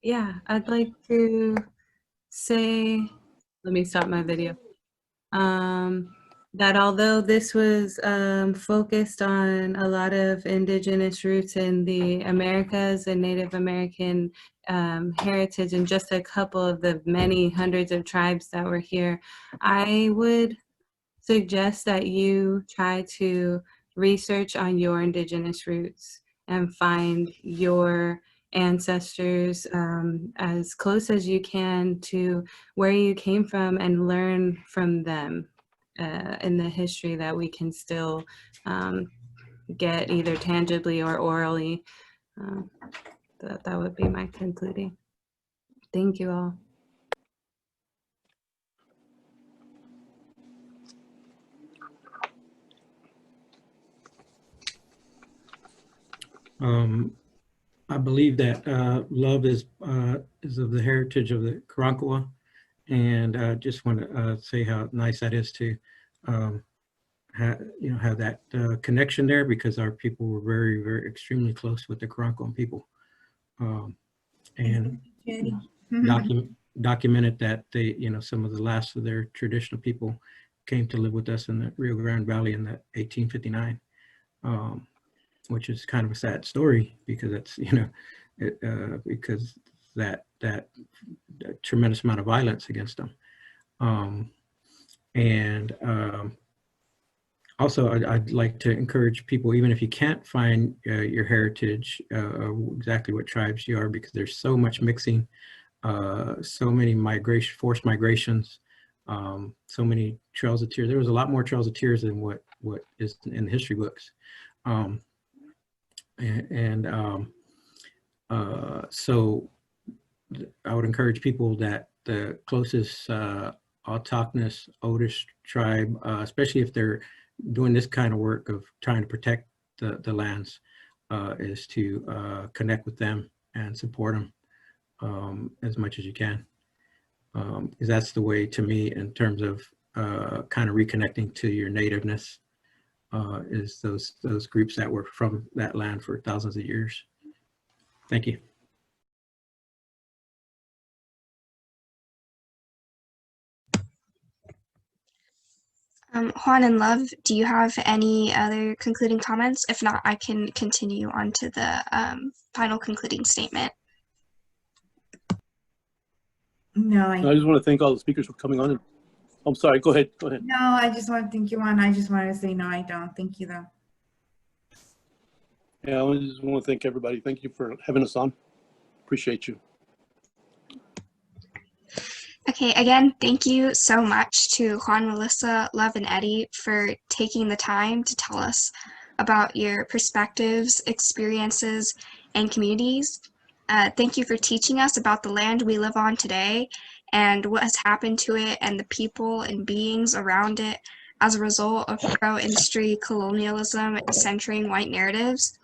Yeah, I'd like to say, let me stop my video. That although this was focused on a lot of indigenous roots in the Americas and Native American heritage, and just a couple of the many hundreds of tribes that were here, I would suggest that you try to research on your indigenous roots and find your ancestors as close as you can to where you came from, and learn from them in the history that we can still get either tangibly or orally. That would be my concluding. Thank you all. I believe that love is of the heritage of the Karankawa, and just want to say how nice that is to have that connection there, because our people were very, very extremely close with the Karankawa people, and documented that they, some of the last of their traditional people came to live with us in the Rio Grande Valley in that 1859. Which is kind of a sad story, because it's, because that tremendous amount of violence against them. Also, I'd like to encourage people, even if you can't find your heritage, exactly what tribes you are, because there's so much mixing, so many forced migrations, so many trails of tears. There was a lot more trails of tears than what is in the history books. So I would encourage people that the closest autochthonous oldest tribe, especially if they're doing this kind of work of trying to protect the lands, is to connect with them and support them as much as you can. Because that's the way, to me, in terms of kind of reconnecting to your nativeness, is those groups that were from that land for thousands of years. Thank you. Juan and Love, do you have any other concluding comments? If not, I can continue on to the final concluding statement. No, I just want to thank all the speakers for coming on. I'm sorry, go ahead. no, I just want to thank you, Juan. I just wanted to say no, I don't. Thank you, though. Yeah, I just want to thank everybody. Thank you for having us on. Appreciate you. Okay, again, thank you so much to Juan, Melissa, Love, and Eddie for taking the time to tell us about your perspectives, experiences, and communities. Thank you for teaching us about the land we live on today and what has happened to it and the people and beings around it as a result of pro-industry colonialism and centering white narratives.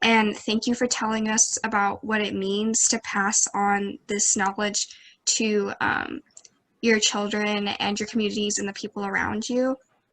And thank you for telling us about what it means to pass on this knowledge to your children and your communities and the people around you.